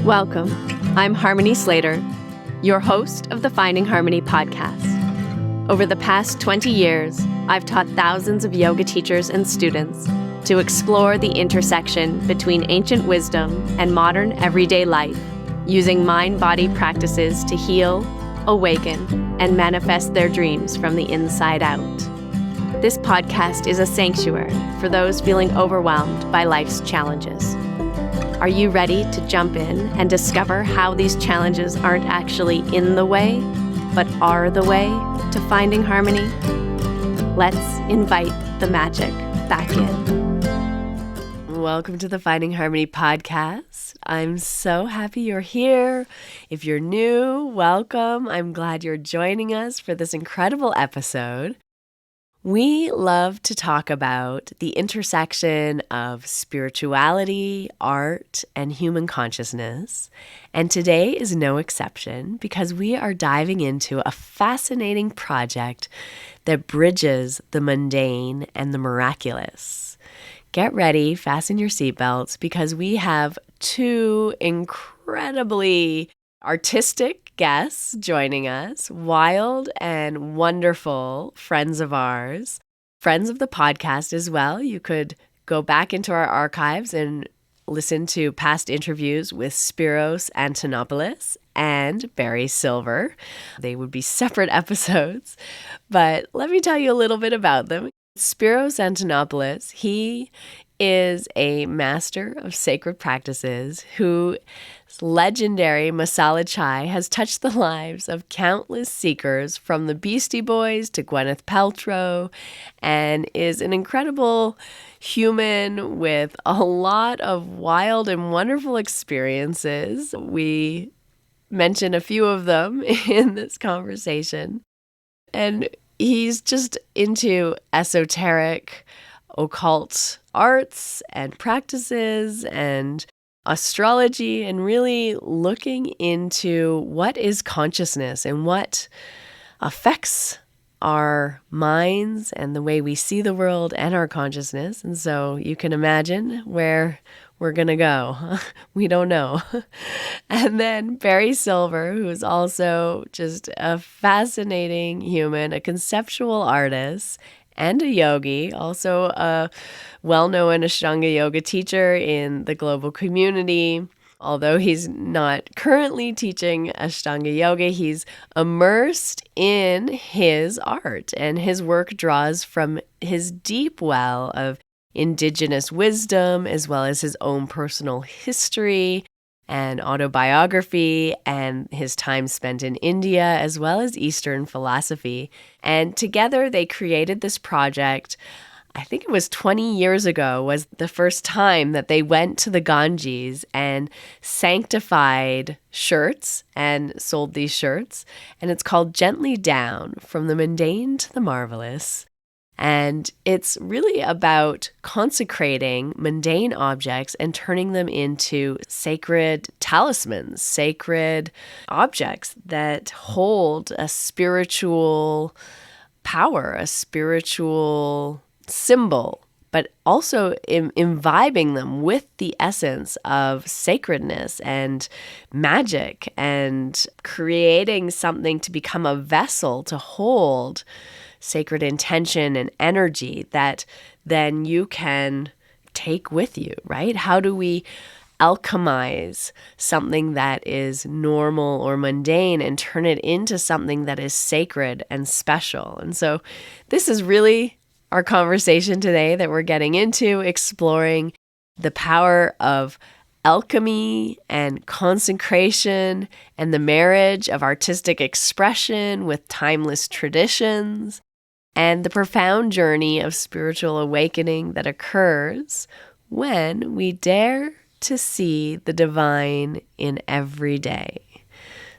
Welcome. I'm Harmony Slater, your host of the Finding Harmony podcast. Over the past 20 years, I've taught thousands of yoga teachers and students to explore the intersection between ancient wisdom and modern everyday life, using mind-body practices to heal, awaken, and manifest their dreams from the inside out. This podcast is a sanctuary for those feeling overwhelmed by life's challenges. Are you ready to jump in and discover how these challenges aren't actually in the way, but are the way to finding harmony? Let's invite the magic back in. Welcome to the Finding Harmony podcast. I'm so happy you're here. If you're new, welcome. I'm glad you're joining us for this incredible episode. We love to talk about the intersection of spirituality, art, and human consciousness. And today is no exception because we are diving into a fascinating project that bridges the mundane and the miraculous. Get ready, fasten your seatbelts, because we have two incredibly artistic guests joining us, wild and wonderful friends of ours, friends of the podcast as well. You could go back into our archives and listen to past interviews with Spiros and Antonopoulos and Barry Silver. They would be separate episodes, but let me tell you a little bit about them. Spiros and Antonopoulos, he is a master of sacred practices whose legendary masala chai has touched the lives of countless seekers from the Beastie Boys to Gwyneth Paltrow, and is an incredible human with a lot of wild and wonderful experiences. We mention a few of them in this conversation. And he's just into esoteric, occult arts and practices and astrology, and really looking into what is consciousness and what affects our minds and the way we see the world and our consciousness. And so you can imagine where we're going to go. We don't know. And then Barry Silver, who is also just a fascinating human, a conceptual artist, and a yogi, also a well-known Ashtanga yoga teacher in the global community. Although he's not currently teaching Ashtanga yoga, he's immersed in his art, and his work draws from his deep well of indigenous wisdom, as well as his own personal history and autobiography, and his time spent in India, as well as Eastern philosophy. And together they created this project. I think it was 20 years ago was the first time that they went to the Ganges and sanctified shirts and sold these shirts. And it's called Gently Down, From the Mundane to the Marvelous. And it's really about consecrating mundane objects and turning them into sacred talismans, sacred objects that hold a spiritual power, a spiritual symbol, but also imbibing them with the essence of sacredness and magic, and creating something to become a vessel to hold sacred intention and energy that then you can take with you, right? How do we alchemize something that is normal or mundane and turn it into something that is sacred and special? And so this is really our conversation today that we're getting into, exploring the power of alchemy and consecration and the marriage of artistic expression with timeless traditions, and the profound journey of spiritual awakening that occurs when we dare to see the divine in every day.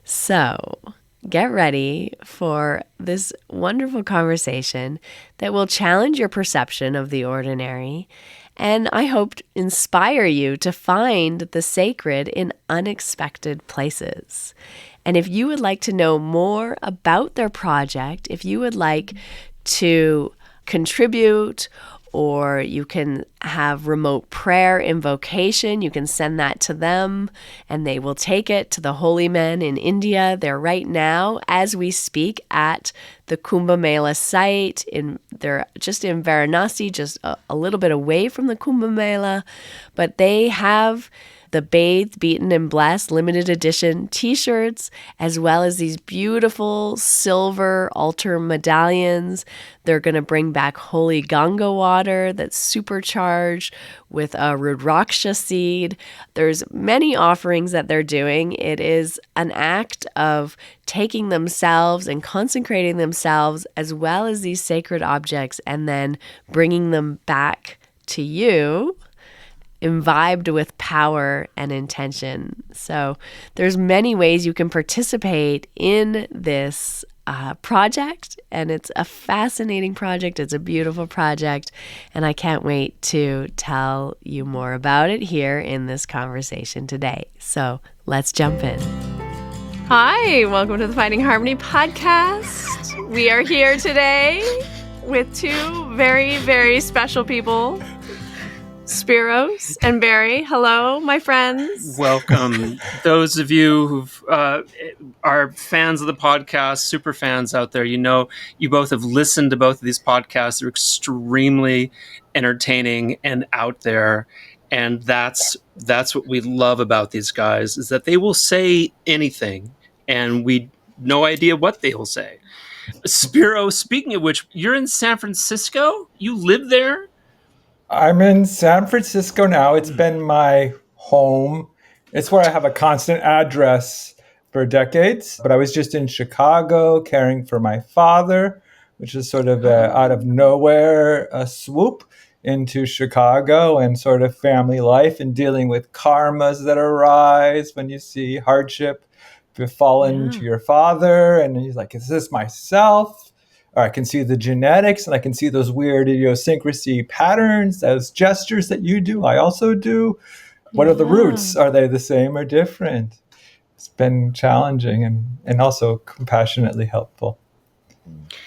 So, get ready for this wonderful conversation that will challenge your perception of the ordinary, and I hope inspire you to find the sacred in unexpected places. And if you would like to know more about their project, if you would like to contribute or you can have remote prayer invocation. You can send that to them and they will take it to the holy men in India. They're right now, as we speak, at the Kumbh Mela site. They're just in Varanasi, just a little bit away from the Kumbh Mela, but they have the Bathed, Beaten, and Blessed limited edition t-shirts, as well as these beautiful silver altar medallions. They're going to bring back holy Ganga water that's supercharged with a Rudraksha seed. There's many offerings that they're doing. It is an act of taking themselves and consecrating themselves as well as these sacred objects and then bringing them back to you, imbibed with power and intention. So there's many ways you can participate in this project, and it's a fascinating project. It's a beautiful project, and I can't wait to tell you more about it here in this conversation today. So let's jump in. Hi, welcome to the Finding Harmony podcast. We are here today with two very, very special people, Spiros and Barry. Hello, my friends. Welcome. Those of you who are fans of the podcast, super fans out there, you know, you both have listened to both of these podcasts. They're extremely entertaining and out there. And that's what we love about these guys, is that they will say anything and we no idea what they will say. Spiro, speaking of which, you're in San Francisco? You live there? I'm in San Francisco now. It's been my home. It's where I have a constant address for decades. But I was just in Chicago caring for my father, which is sort of out of nowhere a swoop into Chicago and sort of family life and dealing with karmas that arise when you see hardship befallen to your father. And he's like, is this myself? Or I can see the genetics and I can see those weird idiosyncrasy patterns, those gestures that you do, I also do. What are the roots? Are they the same or different? It's been challenging and also compassionately helpful.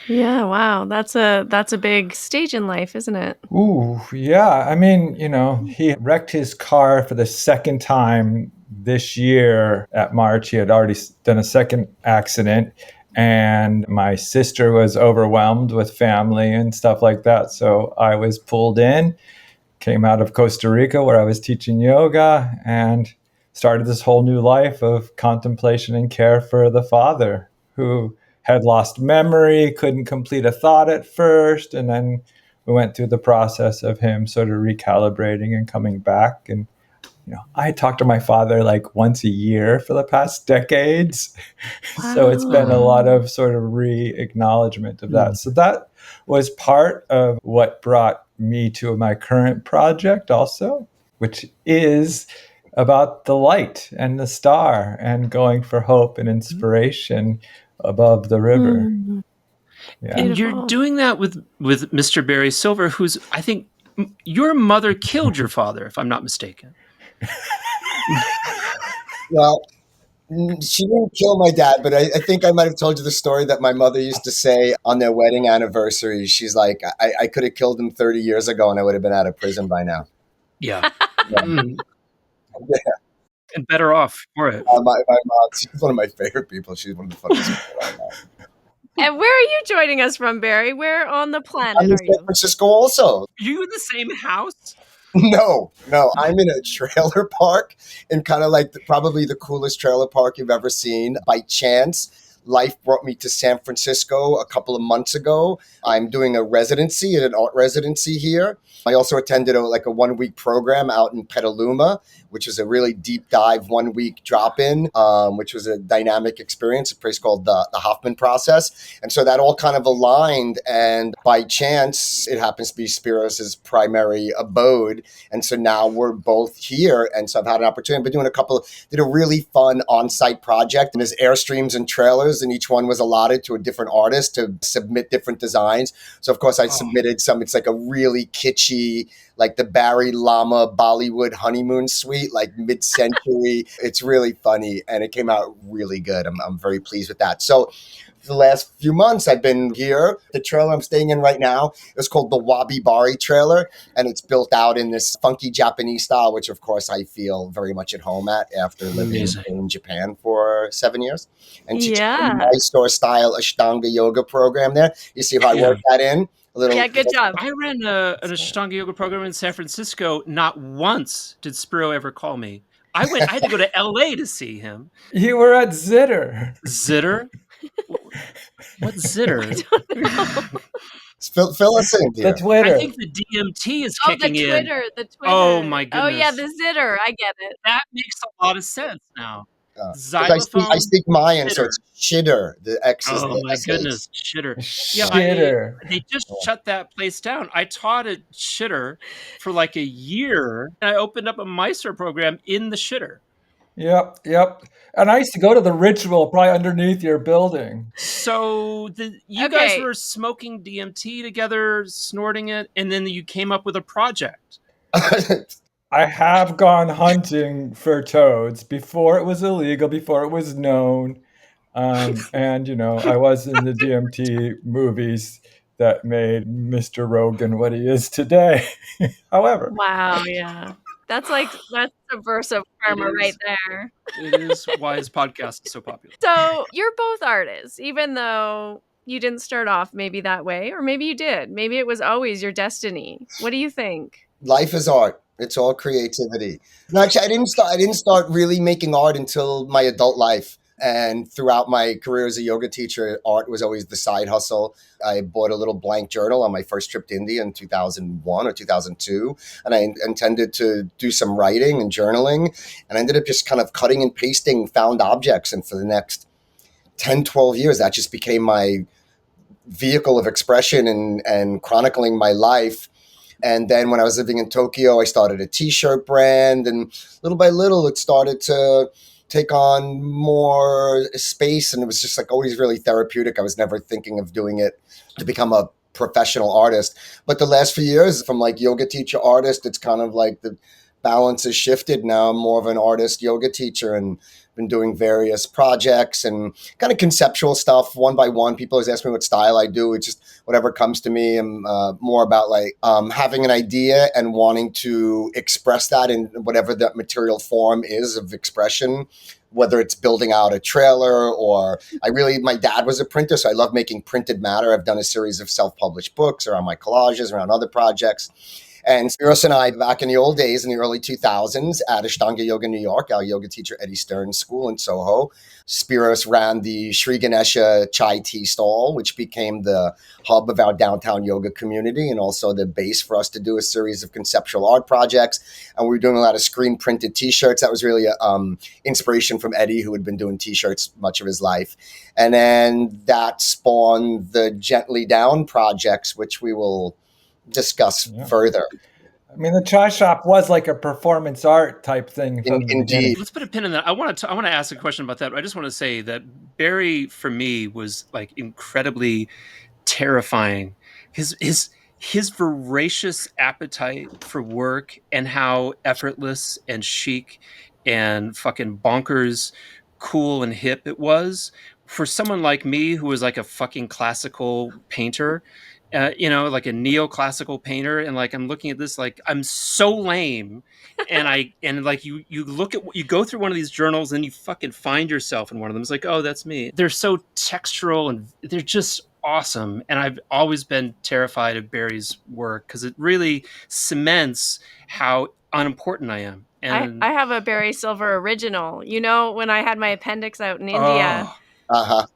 Yeah, wow. That's a big stage in life, isn't it? Ooh, yeah. I mean, you know, he wrecked his car for the second time this year at March. He had already done a second accident. And my sister was overwhelmed with family and stuff like that. So I was pulled in, came out of Costa Rica where I was teaching yoga and started this whole new life of contemplation and care for the father who had lost memory, couldn't complete a thought at first. And then we went through the process of him sort of recalibrating and coming back. And you know, I talk to my father like once a year for the past decades. Wow. So it's been a lot of sort of re-acknowledgement of that. So that was part of what brought me to my current project also, which is about the light and the star and going for hope and inspiration above the river. Yeah. And you're doing that with Mr. Barry Silver, who's, I think, your mother killed your father, if I'm not mistaken. Well, she didn't kill my dad, but I think I might have told you the story that my mother used to say on their wedding anniversary. She's like, I could have killed him 30 years ago and I would have been out of prison by now. Yeah. And better off for it. My mom, she's one of my favorite people. She's one of the funniest people right now. And where are you joining us from, Barry? Where on the planet I'm in are you? San Francisco also. Are you in the same house? No. I'm in a trailer park in kind of like probably the coolest trailer park you've ever seen. By chance, life brought me to San Francisco a couple of months ago. I'm doing a residency, an art residency here. I also attended a 1-week program out in Petaluma, which is a really deep dive 1-week drop-in, which was a dynamic experience, a place called the Hoffman Process. And so that all kind of aligned. And by chance, it happens to be Spiros' primary abode. And so now we're both here. And so I've had an opportunity. I've been doing did a really fun on-site project. And there's Airstreams and trailers, and each one was allotted to a different artist to submit different designs. So of course I submitted some, it's like a really kitschy, like the Barry Lama Bollywood honeymoon suite, like mid-century. It's really funny and it came out really good. I'm very pleased with that. So the last few months, I've been here. The trailer I'm staying in right now is called the Wabi Bari trailer, and it's built out in this funky Japanese style, which of course I feel very much at home at after living Amazing. in Japan for 7 years. And teaching a Yeah. Mysore style Ashtanga yoga program there. You see how I work that in? A little, Yeah, good job. I ran an Ashtanga yoga program in San Francisco. Not once did Spiro ever call me. I had to go to LA to see him. You were at Zitter. Zitter? What Zitter? Fill us in here. The Twitter. I think the DMT is Oh, the kicking in. Twitter. Oh, my Oh, yeah, goodness. the Zitter. I get it. That makes a lot of sense now. 'Cause Xylophone. I speak Mayan, so shitter. it's shitter. The X is Oh the my SH. goodness, shitter. Yeah, Shitter. they just shut that place down. I taught at Shitter for like a year. And I opened up a Mysore program in the Shitter. Yep. And I used to go to the ritual probably underneath your building. So you guys were smoking DMT together, snorting it, and then you came up with a project. I have gone hunting for toads before it was illegal, before it was known. And, I was in the DMT movies that made Mr. Rogan what he is today. However. Wow, yeah. That's subversive karma right there. It is why his podcast is so popular. So you're both artists, even though you didn't start off maybe that way, or maybe you did. Maybe it was always your destiny. What do you think? Life is art. It's all creativity. No, actually, I didn't start really making art until my adult life. And throughout my career as a yoga teacher, art was always the side hustle. I bought a little blank journal on my first trip to India in 2001 or 2002. And I intended to do some writing and journaling. And I ended up just kind of cutting and pasting found objects. And for the next 10, 12 years, that just became my vehicle of expression and chronicling my life. And then when I was living in Tokyo, I started a t-shirt brand, and little by little, it started to take on more space. And it was just like always really therapeutic. I was never thinking of doing it to become a professional artist. But the last few years, from like yoga teacher artist, it's kind of like the balance has shifted. Now I'm more of an artist yoga teacher and been doing various projects and kind of conceptual stuff one by one. People always ask me what style I do. It's just whatever comes to me. I'm more about like having an idea and wanting to express that in whatever that material form is of expression, whether it's building out a trailer or my dad was a printer, so I love making printed matter. I've done a series of self-published books around my collages, around other projects. And Spiros and I, back in the old days, in the early 2000s, at Ashtanga Yoga New York, our yoga teacher Eddie Stern's school in Soho, Spiros ran the Sri Ganesha chai tea stall, which became the hub of our downtown yoga community and also the base for us to do a series of conceptual art projects. And we were doing a lot of screen printed t-shirts. That was really an inspiration from Eddie, who had been doing t-shirts much of his life. And then that spawned the Gently Down projects, which we will discuss further. I mean, the chai shop was like a performance art type thing. Indeed. Let's put a pin in that. I want to ask a question about that. I just want to say that Barry, for me, was like incredibly terrifying. His voracious appetite for work and how effortless and chic and fucking bonkers cool and hip it was for someone like me who was like a fucking classical painter. Like a neoclassical painter, and like I'm looking at this, like I'm so lame, and like you look at you go through one of these journals and you fucking find yourself in one of them. It's like, oh, that's me. They're so textural and they're just awesome, and I've always been terrified of Barry's work because it really cements how unimportant I am. And I have a Barry Silver original. When I had my appendix out in India,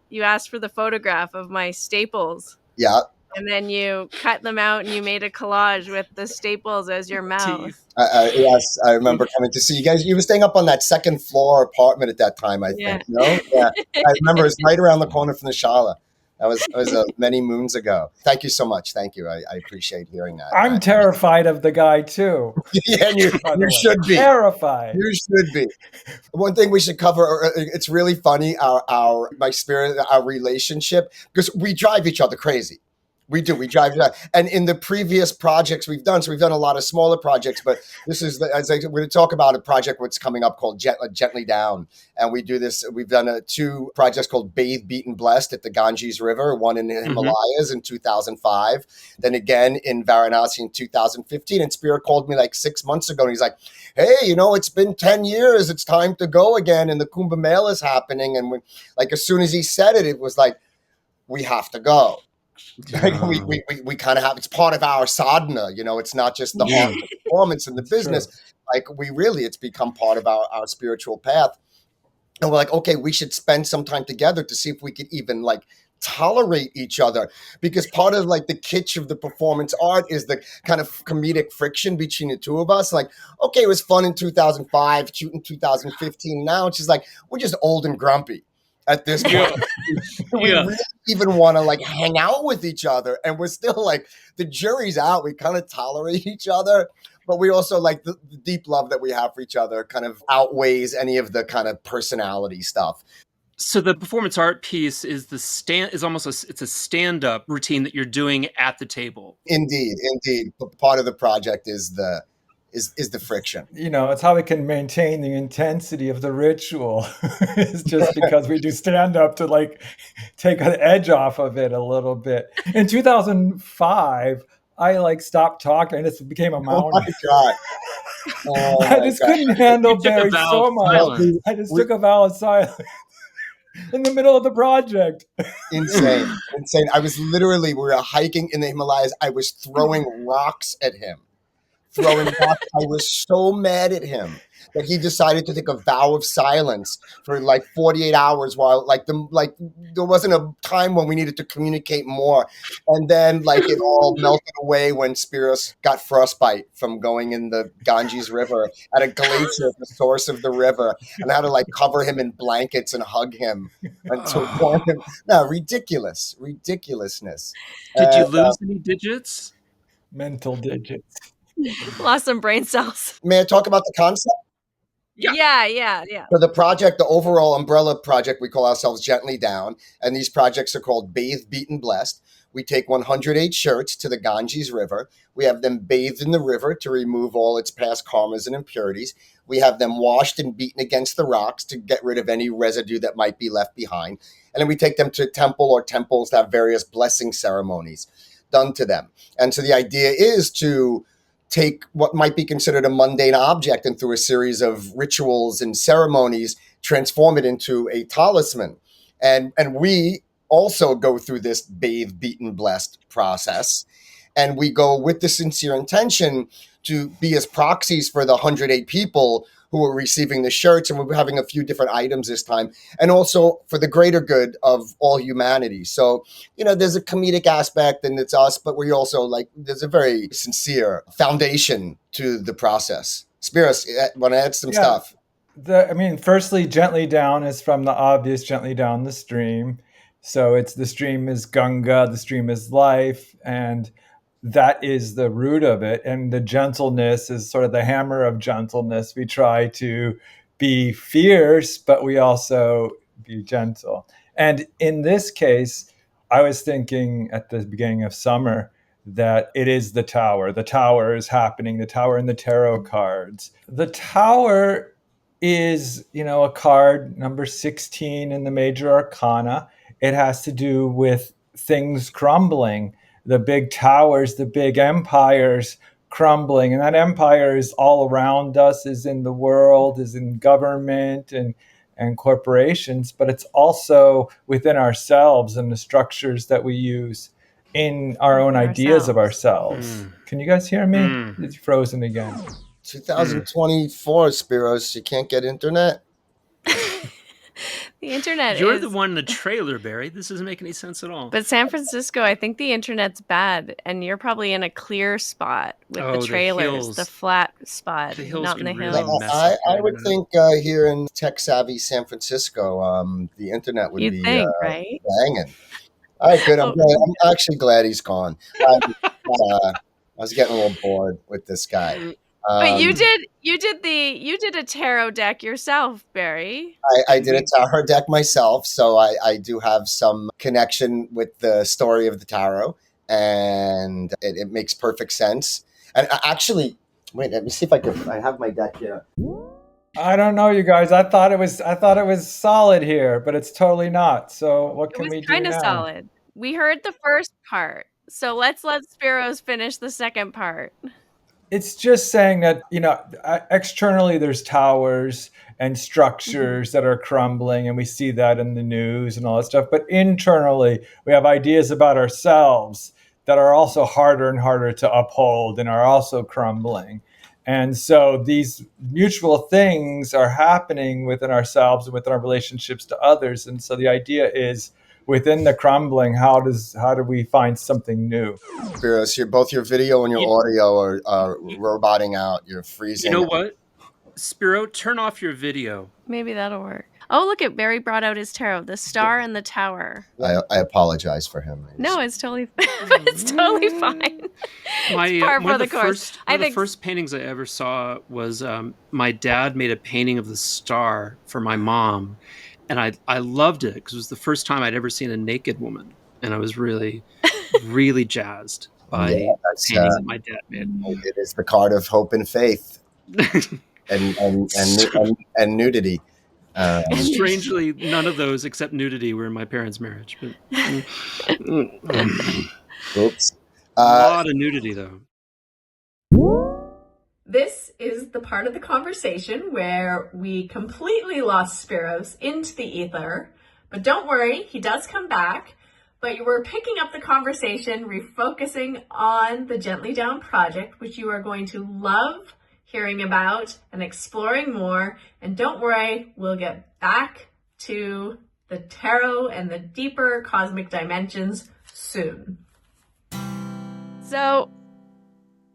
you asked for the photograph of my staples. Yeah. And then you cut them out and you made a collage with the staples as your mouth. Yes, I remember coming to see you guys. You were staying up on that second floor apartment at that time, I think. No? Yeah. I remember it was right around the corner from the Shala. That was many moons ago. Thank you so much. Thank you. I appreciate hearing that. I'm terrified of the guy too. Yeah, you should be. Terrified. You should be. One thing we should cover, it's really funny, our relationship, because we drive each other crazy. We do. We drive that. And in the previous projects we've done, so we've done a lot of smaller projects, but this is, we're going to talk about a project what's coming up called Gently Down. And we do this. We've done two projects called Bathe, Beat, and Blessed at the Ganges River, one in the Himalayas in 2005, then again in Varanasi in 2015. And Spiro called me like 6 months ago, and he's like, hey, it's been 10 years. It's time to go again. And the Kumbh Mela is happening. And when, like, as soon as he said it, it was like, we have to go. Like we kind of have, it's part of our sadhana, it's not just the art and the performance and the business. True. Like it's become part of our spiritual path. And we're like, okay, we should spend some time together to see if we could even like tolerate each other, because part of like the kitsch of the performance art is the kind of comedic friction between the two of us. Like, okay, it was fun in 2005, cute in 2015. Now it's just like, we're just old and grumpy at this point. We really even want to like hang out with each other, and we're still like, the jury's out. We kind of tolerate each other, but we also like the deep love that we have for each other kind of outweighs any of the kind of personality stuff. So the performance art piece is it's a stand-up routine that you're doing at the table. Indeed. But part of the project is the friction. It's how we can maintain the intensity of the ritual. It's just because we do stand up to like take an edge off of it a little bit. In 2005, I like stopped talking. It became a mountain. Oh my God. I just couldn't handle Barry so much. I just took a vow of silence in the middle of the project. Insane. I was we were hiking in the Himalayas. I was throwing rocks at him. I was so mad at him that he decided to take a vow of silence for like 48 hours while there wasn't a time when we needed to communicate more. And then like it all melted away when Spiros got frostbite from going in the Ganges River at a glacier at the source of the river, and I had to like cover him in blankets and hug him until warm him. No, ridiculousness. Did you lose any digits? Mental digits. Lost some brain cells. May I talk about the concept? Yeah. So the project, the overall umbrella project, we call ourselves Gently Down. And these projects are called Bathe, Beat, and Blessed. We take 108 shirts to the Ganges River. We have them bathed in the river to remove all its past karmas and impurities. We have them washed and beaten against the rocks to get rid of any residue that might be left behind. And then we take them to a temple or temples to have various blessing ceremonies done to them. And so the idea is to take what might be considered a mundane object and through a series of rituals and ceremonies, transform it into a talisman. And we also go through this bathe, beat, and blessed process. And we go with the sincere intention to be as proxies for the 108 people who are receiving the shirts. And we're having a few different items this time. And also for the greater good of all humanity. So, there's a comedic aspect and it's us, but we also there's a very sincere foundation to the process. Spiros, want to add some stuff? Firstly, Gently Down is from the obvious gently down the stream. So the stream is Ganga, the stream is life, and that is the root of it. And the gentleness is sort of the hammer of gentleness. We try to be fierce, but we also be gentle. And in this case, I was thinking at the beginning of summer that it is the tower. The tower is happening, the tower in the tarot cards. The tower is, a card number 16 in the major arcana. It has to do with things crumbling. The big towers, the big empires crumbling. And that empire is all around us, is in the world, is in government and corporations, but it's also within ourselves and the structures that we use in our own ideas of ourselves. Can you guys hear me? It's frozen again. 2024, Spiros, you can't get internet? The internet You're the one in the trailer, Barry. This doesn't make any sense at all. But San Francisco, I think the internet's bad, and you're probably in a clear spot with the trailers, the flat spot, not in the hills. I would think here in tech-savvy San Francisco, the internet would be right? banging. All right, good. I'm actually glad he's gone. I was getting a little bored with this guy. But you did a tarot deck yourself, Barry. I did a tarot deck myself, so I do have some connection with the story of the tarot. and it makes perfect sense. And actually, wait, let me see if I have my deck here. I don't know, you guys. I thought it was solid here, but it's totally not. So what It can was we do kind of now? solid. We heard the first part. So let's let Spiros finish the second part. It's just saying that, externally there's towers and structures that are crumbling, and we see that in the news and all that stuff. But internally, we have ideas about ourselves that are also harder and harder to uphold and are also crumbling. And so these mutual things are happening within ourselves and within our relationships to others. And so the idea is, within the crumbling, how do we find something new? Spiros, both your video and your audio are roboting out. You're freezing. You know what? Spiro, turn off your video. Maybe that'll work. Oh, look at Barry brought out his tarot, the star and the tower. I apologize for him. No, it's totally it's totally fine. One of the first paintings I ever saw was my dad made a painting of the star for my mom, and I loved it because it was the first time I'd ever seen a naked woman, and I was really, really jazzed by the painting that my dad made. It is the card of hope and faith, and nudity. Strangely, none of those except nudity were in my parents' marriage. But, oops. A lot of nudity, though. This is the part of the conversation where we completely lost Spiros into the ether. But don't worry, he does come back. But you were picking up the conversation, refocusing on the Gently Down project, which you are going to love hearing about and exploring more. And don't worry, we'll get back to the tarot and the deeper cosmic dimensions soon. So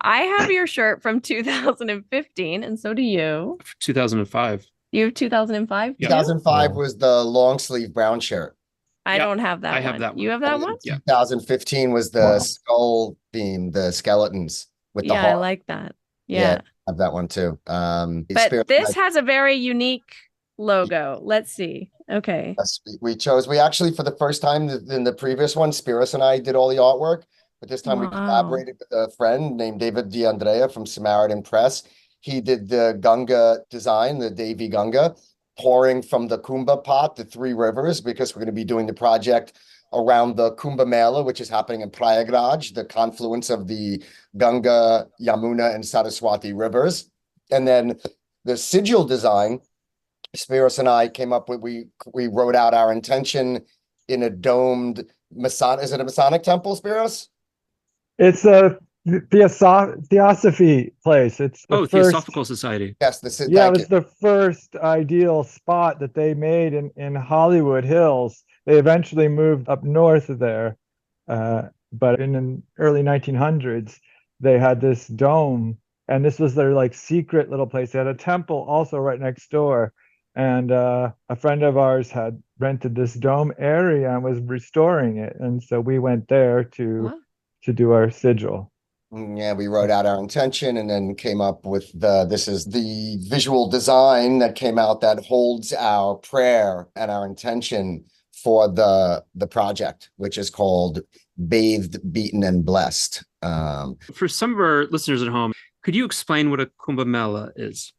I have your shirt from 2015, and so do you. 2005. You have 2005? 2005 was the long sleeve brown shirt. I don't have that one. I have that one. You have that one? Yeah. 2015 was the skull theme, the skeletons with the heart. I like that. Yeah. I have that one too. But this has a very unique logo. Let's see. Okay. We actually, for the first time in the previous one, Spiros and I did all the artwork, but this time we collaborated with a friend named David D'Andrea from Samaritan Press. He did the Gunga design, the Devi Gunga, pouring from the Kumbh pot, the three rivers, because we're going to be doing the project around the Kumbh Mela, which is happening in Prayagraj, the confluence of the Ganga, Yamuna, and Saraswati rivers. And then the sigil design, Spiros and I came up with, we wrote out our intention in a domed Masonic, is it a Masonic temple, Spiros? It's a theosophy place. It's the Theosophical Society. Yes, it was the first ideal spot that they made in Hollywood Hills. They eventually moved up north of there, but in the early 1900s, they had this dome, and this was their secret little place. They had a temple also right next door, and a friend of ours had rented this dome area and was restoring it, and so we went there to do our sigil. Yeah, we wrote out our intention and then came up with this is the visual design that came out that holds our prayer and our intention for the project, which is called Bathed, Beaten, and Blessed. For some of our listeners at home, could you explain what a Kumbh Mela is?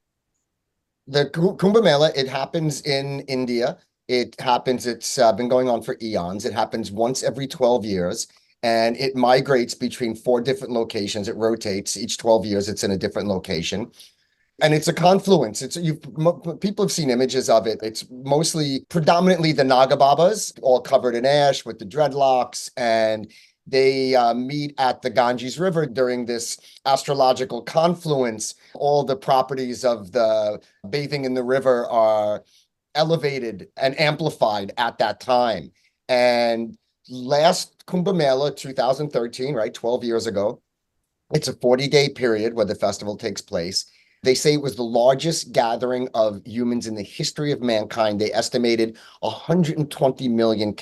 The Kumbh Mela, it happens in India. It's been going on for eons. It happens once every 12 years. And it migrates between 4 different locations. It rotates each 12 years. It's in a different location. And it's a confluence. People have seen images of it. It's predominantly the Naga Babas, all covered in ash with the dreadlocks. And they meet at the Ganges River during this astrological confluence. All the properties of the bathing in the river are elevated and amplified at that time. And last Kumbh Mela, 2013, right, 12 years ago, it's a 40-day period where the festival takes place. They say it was the largest gathering of humans in the history of mankind. They estimated 120 million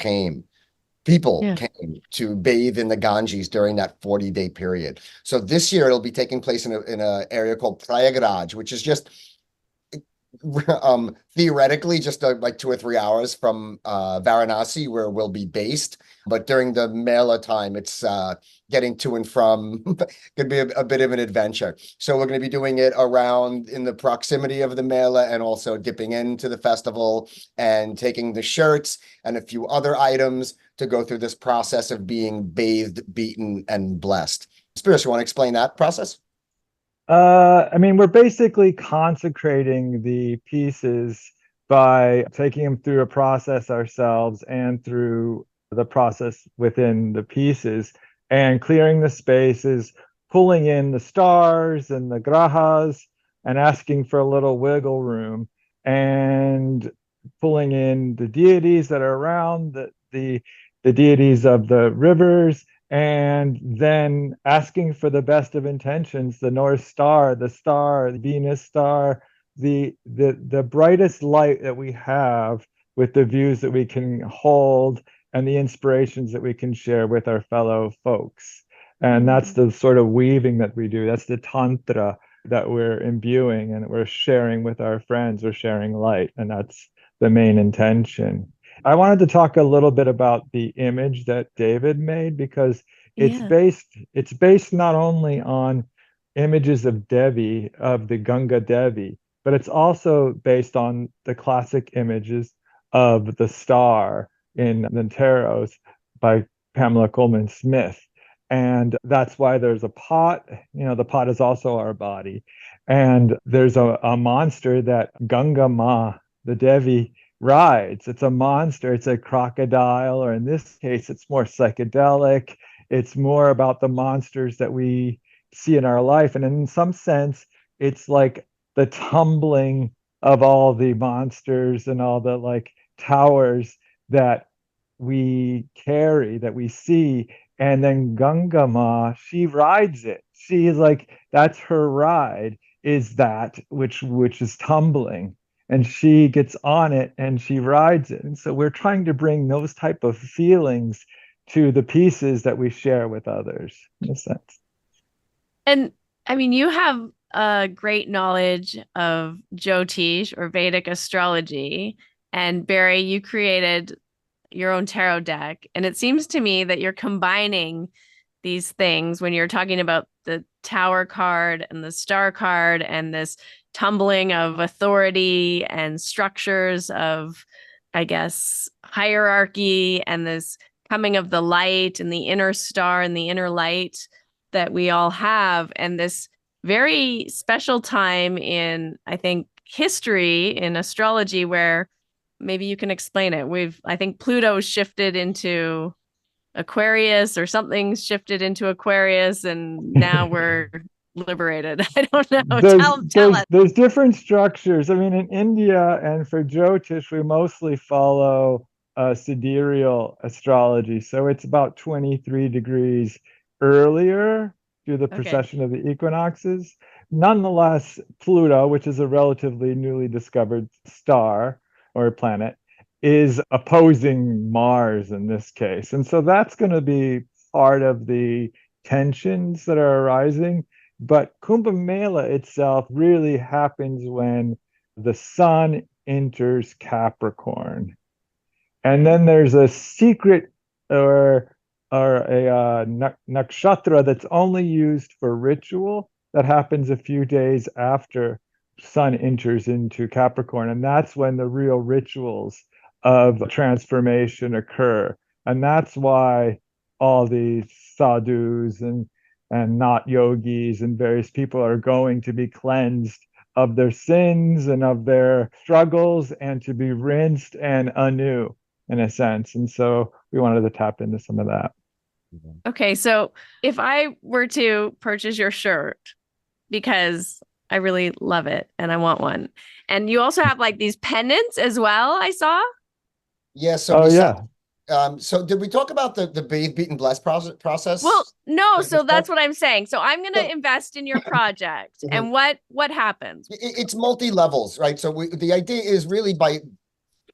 people came to bathe in the Ganges during that 40-day period. So this year it'll be taking place in an area called Prayagraj, which is just theoretically just like 2 or 3 hours from Varanasi, where we'll be based. But during the Mela time, it's getting to and from could be a bit of an adventure. So we're going to be doing it around in the proximity of the Mela, and also dipping into the festival and taking the shirts and a few other items to go through this process of being bathed, beaten, and blessed. Spiros, you want to explain that process? I mean, we're basically consecrating the pieces by taking them through a process ourselves and through the process within the pieces and clearing the spaces, pulling in the stars and the grahas and asking for a little wiggle room and pulling in the deities that are around the deities of the rivers, and then asking for the best of intentions, the North Star, the star, the Venus star, the brightest light that we have, with the views that we can hold and the inspirations that we can share with our fellow folks. And that's the sort of weaving that we do. That's the tantra that we're imbuing and we're sharing with our friends. We're sharing light, and that's the main intention. I wanted to talk a little bit about the image that David made, because Yeah. it's based not only on images of Devi, of the Ganga Devi, but it's also based on the classic images of the star in the tarots by Pamela Coleman Smith. And that's why there's a pot. The pot is also our body. And there's a monster that Ganga Ma, the Devi, rides. It's a monster. It's a crocodile, or in this case, it's more psychedelic. It's more about the monsters that we see in our life. And in some sense, it's like the tumbling of all the monsters and all the like towers that we carry, that we see. And then Gangama, she rides it. She's like, that's her ride, is that which is tumbling. And she gets on it and she rides it. And so we're trying to bring those type of feelings to the pieces that we share with others, in a sense. And I mean, you have a great knowledge of Jyotish or Vedic astrology. And Barry, you created your own tarot deck. And it seems to me that you're combining these things when you're talking about the tower card and the star card and this tumbling of authority and structures of, I guess, hierarchy, and this coming of the light and the inner star and the inner light that we all have, and this very special time in, I think, history in astrology where maybe you can explain it. I think Pluto shifted into Aquarius, or something's shifted into Aquarius, and now we're liberated. I don't know. Tell us. There's different structures. I mean, in India and for Jyotish, we mostly follow sidereal astrology. So it's about 23 degrees earlier through the precession of the equinoxes. Nonetheless, Pluto, which is a relatively newly discovered star or planet, is opposing Mars in this case. And so that's going to be part of the tensions that are arising. But Kumbh Mela itself really happens when the sun enters Capricorn. And then there's a secret or a nakshatra that's only used for ritual that happens a few days after sun enters into Capricorn. And that's when the real rituals of transformation occur. And that's why all these sadhus and not yogis and various people are going to be cleansed of their sins and of their struggles, and to be rinsed and anew, in a sense. And so we wanted to tap into some of that. Okay, so if I were to purchase your shirt, because I really love it and I want one, and you also have like these pendants as well, I saw. Yeah. So so did we talk about the bathe, beat, and bless process? Well, no. So that's what I'm saying. So I'm going to invest in your project, and what happens? It's multi-levels, right? So the idea is really by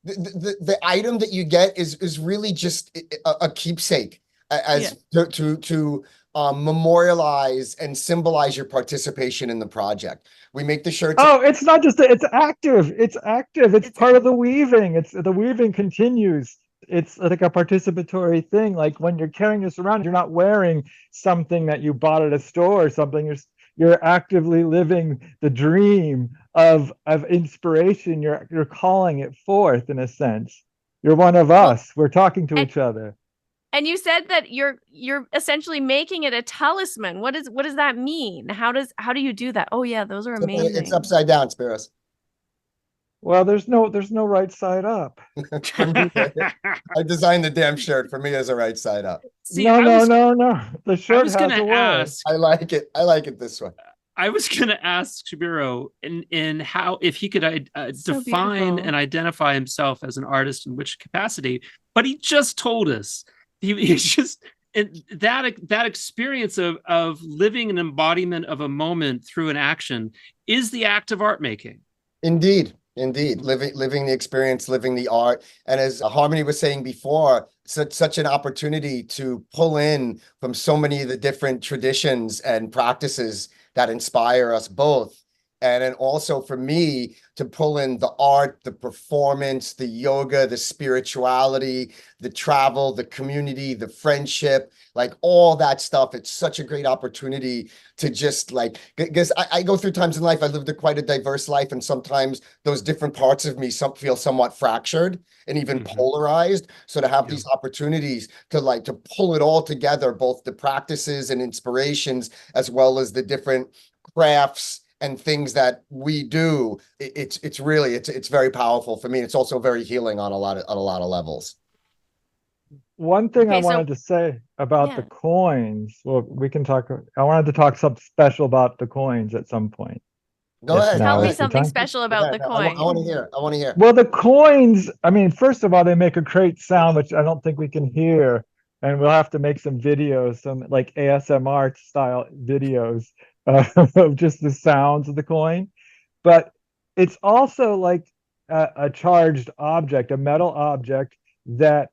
the item that you get is really just a keepsake, as to memorialize and symbolize your participation in the project. We make the shirts. Oh, it's not just it's active. It's active. It's part of the weaving. It's the weaving continues. It's like a participatory thing. Like when you're carrying this around, you're not wearing something that you bought at a store or something. You're actively living the dream of inspiration. You're calling it forth in a sense. You're one of us. We're talking to each other. And you said that you're essentially making it a talisman. What does that mean? How do you do that? Oh yeah, those are amazing. It's upside down, Spiros. Well, there's no right side up. I designed the damn shirt. For me, as a right side up. See, no. The shirt has a way. I like it. I like it this way. I was going to ask Spiro in how, if he could define and identify himself as an artist in which capacity, but he just told us he's just that experience of living an embodiment of a moment through an action is the act of art making. Indeed. Living the experience, living the art. And as Harmony was saying before, such an opportunity to pull in from so many of the different traditions and practices that inspire us both. And then also for me to pull in the art, the performance, the yoga, the spirituality, the travel, the community, the friendship, like all that stuff. It's such a great opportunity to just because I go through times in life, I lived quite a diverse life. And sometimes those different parts of me feel somewhat fractured and even polarized. So to have these opportunities to pull it all together, both the practices and inspirations, as well as the different crafts and things that we do, it's really very powerful for me. It's also very healing on a lot of levels. One thing I wanted to say about the coins. Well, we can talk. I wanted to talk something special about the coins at some point. Go ahead. Tell me something special about the coin. I want to hear. I want to hear. Well, the coins. I mean, first of all, they make a great sound, which I don't think we can hear, and we'll have to make some videos, some like ASMR style videos of just the sounds of the coin. But it's also like a charged object, a metal object that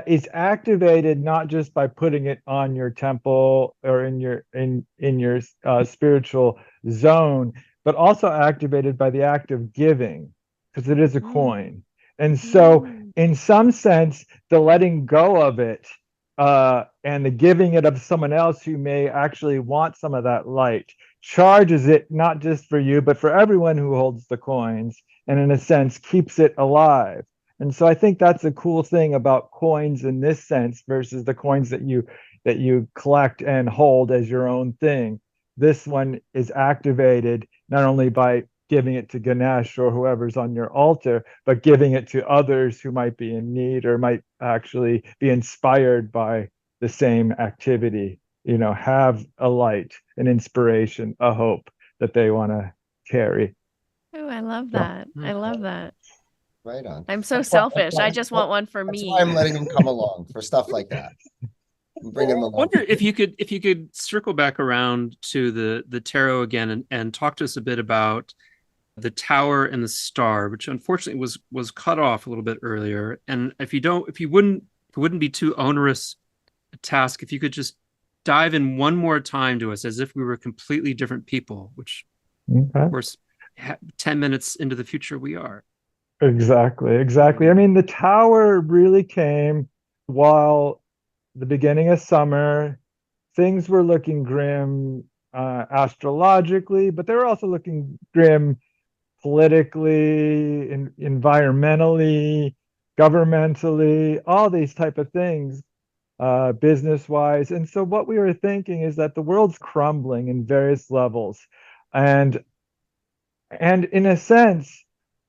is activated not just by putting it on your temple or in your spiritual zone, but also activated by the act of giving, because it is a coin. And so in some sense, the letting go of it and the giving it of someone else who may actually want some of that light charges it, not just for you, but for everyone who holds the coins, and in a sense keeps it alive. And so I think that's a cool thing about coins in this sense versus the coins that you collect and hold as your own thing. This one is activated not only by giving it to Ganesh or whoever's on your altar, but giving it to others who might be in need or might actually be inspired by the same activity, have a light, an inspiration, a hope that they want to carry. Oh, I love that. I love that. Right on. I'm so selfish. I just want one for me. That's why I'm letting them come along for stuff like that. I'm bringing them along. I wonder if you could circle back around to the tarot again and talk to us a bit about the tower and the star, which unfortunately was cut off a little bit earlier. And if it wouldn't be too onerous a task, if you could just dive in one more time to us as if we were completely different people, which of course 10 minutes into the future we are. Exactly. I mean, the tower really came while the beginning of summer, things were looking grim astrologically, but they were also looking grim politically, environmentally, governmentally, all these type of things, business-wise. And so what we were thinking is that the world's crumbling in various levels. And in a sense,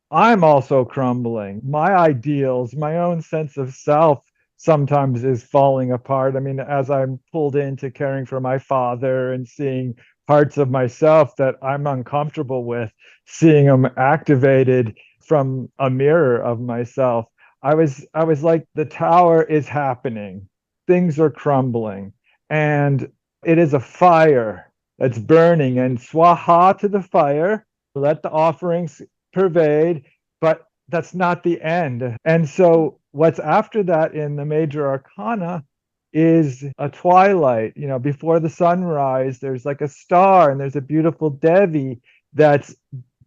I'm also crumbling. My ideals, my own sense of self sometimes is falling apart. I mean, as I'm pulled into caring for my father and seeing parts of myself that I'm uncomfortable with, seeing them activated from a mirror of myself, I was like, the tower is happening. Things are crumbling. And it is a fire that's burning, and swaha to the fire. Let the offerings pervade, but that's not the end. And so what's after that in the major arcana is a twilight. You know, before the sunrise, there's like a star, and there's a beautiful Devi that's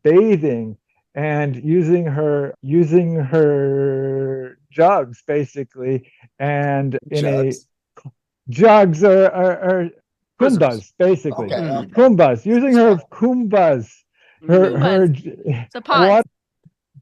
bathing and using her jugs basically, and in Jugs? jugs are Prisms. kumbhas basically. Okay. Mhm. Kumbhas, using her kumbhas, her It's a pot.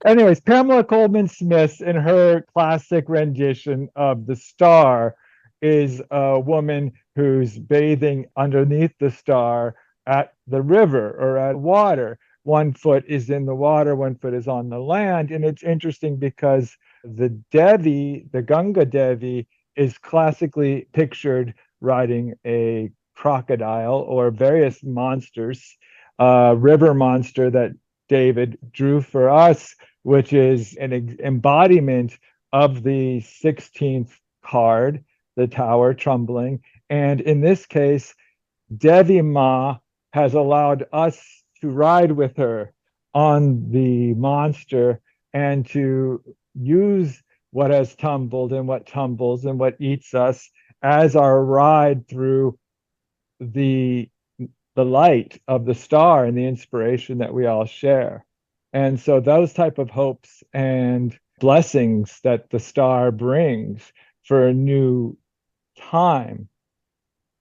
anyways, Pamela Coleman Smith in her classic rendition of The Star is a woman who's bathing underneath the star at the river or at water. One foot is in the water, one foot is on the land. And it's interesting because the Devi, the Ganga Devi, is classically pictured riding a crocodile or various monsters, river monster that David drew for us, which is an embodiment of the 16th card, the tower trembling. And in this case, Devi Ma has allowed us to ride with her on the monster and to use what has tumbled and what tumbles and what eats us as our ride through the light of the star and the inspiration that we all share. And so those type of hopes and blessings that the star brings for a new time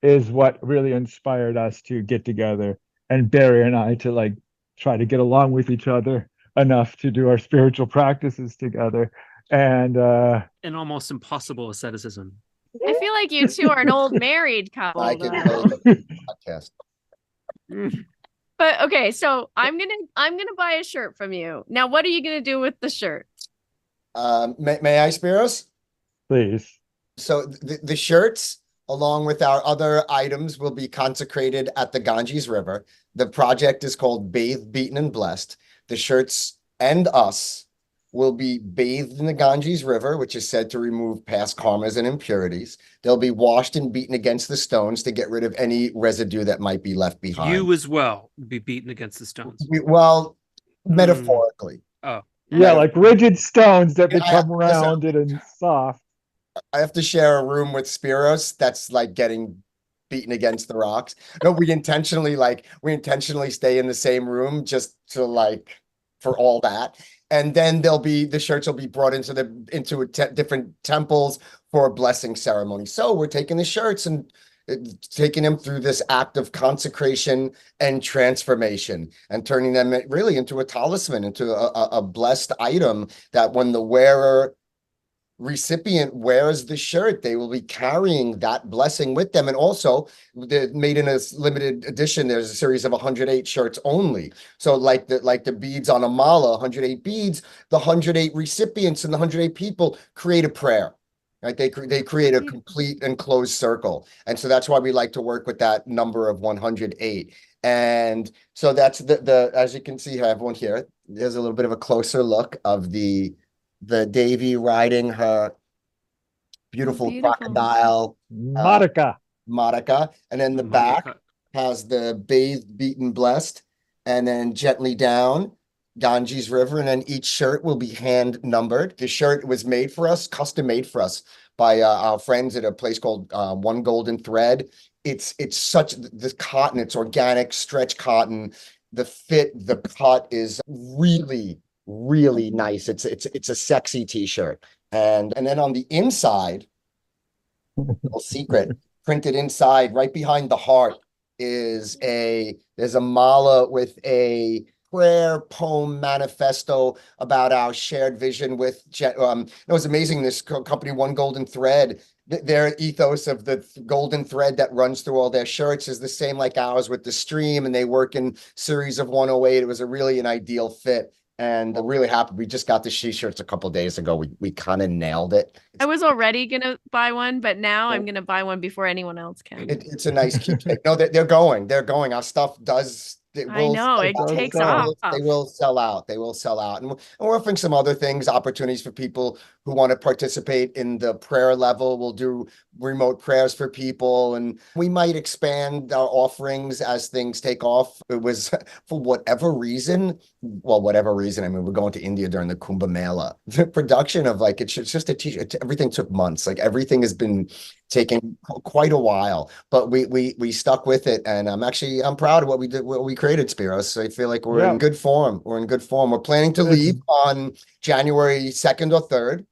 is what really inspired us to get together, and Barry and I to like try to get along with each other enough to do our spiritual practices together. And An almost impossible asceticism. I feel like you two are an old married couple. I can though. make a podcast. But okay, so I'm gonna buy a shirt from you. Now, what are you gonna do with the shirt? May I, Spiros? please. So the shirts, along with our other items, will be consecrated at the Ganges River. The project is called Bathed, Beaten, and Blessed. The shirts and us will be bathed in the Ganges River, which is said to remove past karmas and impurities. They'll be washed and beaten against the stones to get rid of any residue that might be left behind. You as well be beaten against the stones. Well, metaphorically. Oh. Yeah, like rigid stones that Yeah, become listen. rounded and soft. I have to share a room with Spiros that's like getting beaten against the rocks. No, we intentionally stay in the same room just to like for all that. And then the shirts will be brought into different temples for a blessing ceremony. So we're taking the shirts and taking them through this act of consecration and transformation and turning them really into a talisman, into a blessed item that when the recipient wears the shirt, they will be carrying that blessing with them. And also made in a limited edition, there's a series of 108 shirts only. So like the beads on a mala, 108 beads, the 108 recipients and the 108 people create a prayer. Right? They create a complete and closed circle. And so that's why we like to work with that number of 108. And so that's the as you can see, I have one here. There's a little bit of a closer look of the Devi riding her beautiful crocodile Marika. and then the back has the bathed, beaten, blessed, and then gently down Ganges River, and then each shirt will be hand numbered. The shirt was made for us, custom made for us by our friends at a place called One Golden Thread. It's such the cotton, it's organic stretch cotton. The fit, the cut is really nice. It's a sexy t-shirt. And then on the inside, little secret, printed inside right behind the heart there's a mala with a prayer poem manifesto about our shared vision with it was amazing. This company, One Golden Thread, their ethos of the golden thread that runs through all their shirts is the same like ours with the stream, and they work in series of 108. It was an ideal fit. And I'm really happy. We just got the shirts a couple days ago. We kind of nailed it. I was already gonna buy one, but now I'm gonna buy one before anyone else can. It's a nice keepsake. No, they're going. Our stuff does. I know it takes off. They will sell out. And we're offering some other things, opportunities for people who want to participate in the prayer level. We'll do remote prayers for people, and we might expand our offerings as things take off. It was for whatever reason, I mean, we're going to India during the Kumbh Mela. The production of like, it's just a t-shirt. Everything took months. Like everything has been taking quite a while, but we stuck with it. And I'm proud of what we did, what we created, Spiros. So I feel like we're in good form. We're planning to leave on January 2nd or 3rd.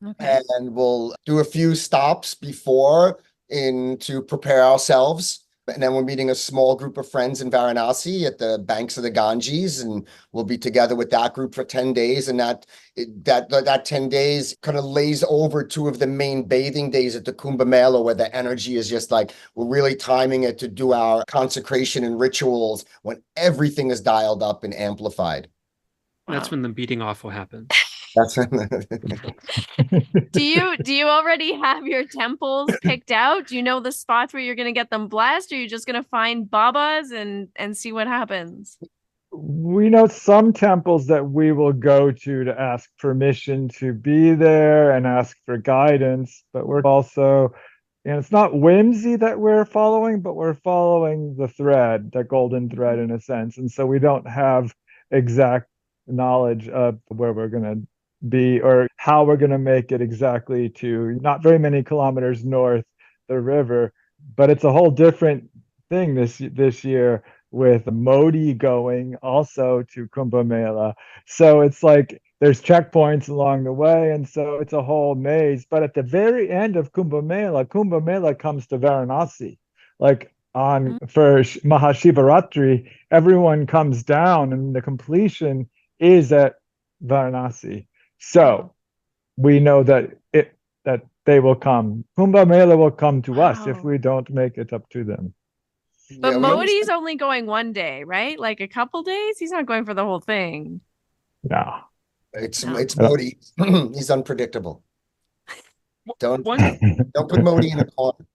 Okay. And we'll do a few stops before to prepare ourselves. And then we're meeting a small group of friends in Varanasi at the banks of the Ganges, and we'll be together with that group for 10 days. And that 10 days kind of lays over two of the main bathing days at the Kumbh Mela, where the energy is just like, we're really timing it to do our consecration and rituals when everything is dialed up and amplified. That's when the beating off will happen. That's Do you already have your temples picked out? Do you know the spots where you're going to get them blessed, or are you just going to find babas and see what happens? We know some temples that we will go to ask permission to be there and ask for guidance, but we're also, it's not whimsy that we're following, but we're following the thread, the golden thread in a sense. And so we don't have exact knowledge of where we're going to be or how we're going to make it exactly to not very many kilometers north the river, but it's a whole different thing this year with Modi going also to Kumbh Mela. So it's like there's checkpoints along the way, and so it's a whole maze. But at the very end of Kumbh Mela comes to Varanasi. Like for Mahashivaratri, everyone comes down and the completion is at Varanasi. So we know that they will come. Kumbh Mela will come to us if we don't make it up to them. But Modi's only going one day, right? Like a couple days? He's not going for the whole thing. No. It's Modi. He's unpredictable. Don't put Modi in a corner.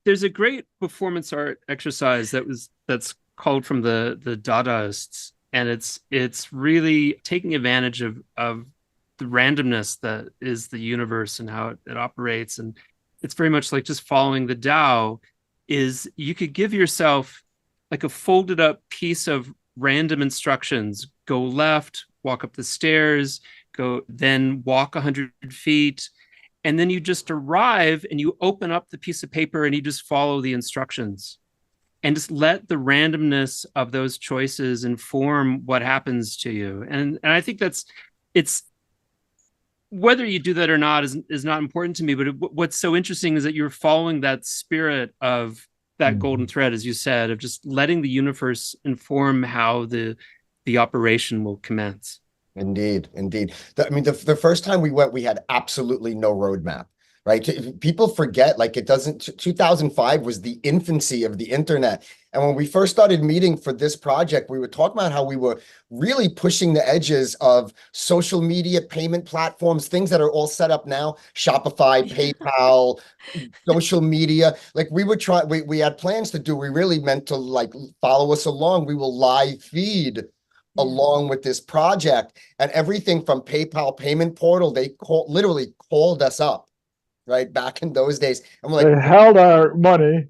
There's a great performance art exercise that's called from the Dadaists, and it's really taking advantage of the randomness that is the universe and how it operates. And it's very much like just following the Tao. Is you could give yourself like a folded up piece of random instructions: go left, walk up the stairs, then walk 100 feet, and then you just arrive and you open up the piece of paper and you just follow the instructions and just let the randomness of those choices inform what happens to you. And I think it's whether you do that or not is not important to me, but what's so interesting is that you're following that spirit of that golden thread, as you said, of just letting the universe inform how the operation will commence. Indeed. The first time we went, we had absolutely no roadmap, right? People forget, like 2005 was the infancy of the internet. And when we first started meeting for this project, we were talking about how we were really pushing the edges of social media payment platforms, things that are all set up now, Shopify, PayPal, social media. Like we had plans to do, we really meant to like follow us along. We will live feed along with this project, and everything from PayPal payment portal, they literally called us up, right? Back in those days. And we're like, they held our money.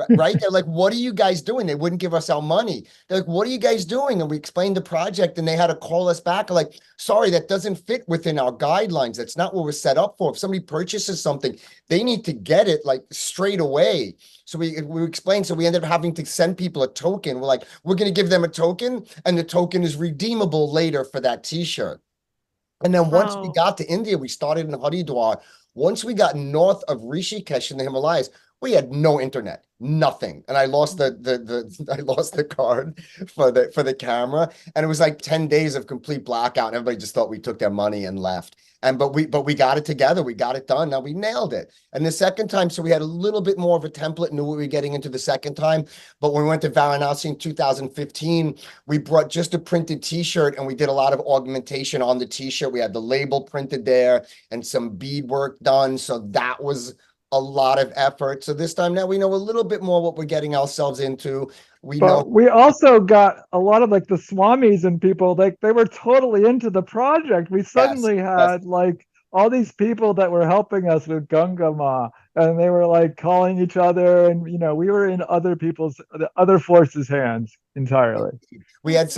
Right? They're like, what are you guys doing? They wouldn't give us our money. They're like, what are you guys doing? And we explained the project, and they had to call us back. Like, sorry, that doesn't fit within our guidelines. That's not what we're set up for. If somebody purchases something, they need to get it like straight away. So we explained. So we ended up having to send people a token. We're like, we're going to give them a token, and the token is redeemable later for that t-shirt. And then once we got to India, we started in Haridwar. Once we got north of Rishikesh in the Himalayas, we had no internet, nothing. And I lost the card for the camera. And it was like 10 days of complete blackout. And everybody just thought we took their money and left. But we got it together. We got it done. Now we nailed it. And the second time, so we had a little bit more of a template, knew what we were getting into the second time. But when we went to Varanasi in 2015, we brought just a printed t-shirt, and we did a lot of augmentation on the t-shirt. We had the label printed there and some beadwork done. So that was a lot of effort. So this time now we know a little bit more what we're getting ourselves into. we know. But we also got a lot of like the swamis and people, like they were totally into the project. We suddenly had like all these people that were helping us with Gangama, and they were like calling each other, and we were in the other forces' hands entirely. We had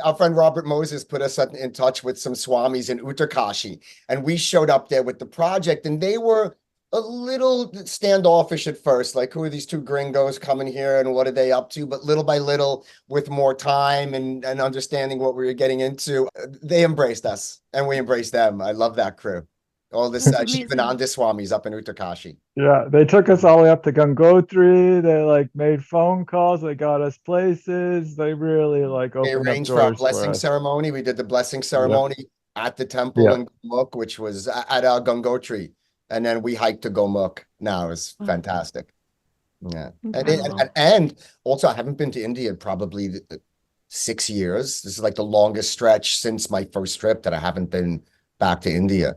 our friend Robert Moses put us in touch with some swamis in Uttarkashi, and we showed up there with the project, and they were a little standoffish at first, like, who are these two gringos coming here and what are they up to? But little by little, with more time and understanding what we were getting into, they embraced us and we embraced them. I love that crew. All this Shivananda Swamis up in Uttarkashi. Yeah, they took us all the way up to Gangotri. They like made phone calls. They got us places. They really like opened up doors arranged for our blessing ceremony. We did the blessing ceremony at the temple in Gomukh, which was at Gangotri. And then we hiked to Gomukh. Now it's fantastic. Yeah. And also, I haven't been to India in probably 6 years. This is like the longest stretch since my first trip that I haven't been back to India.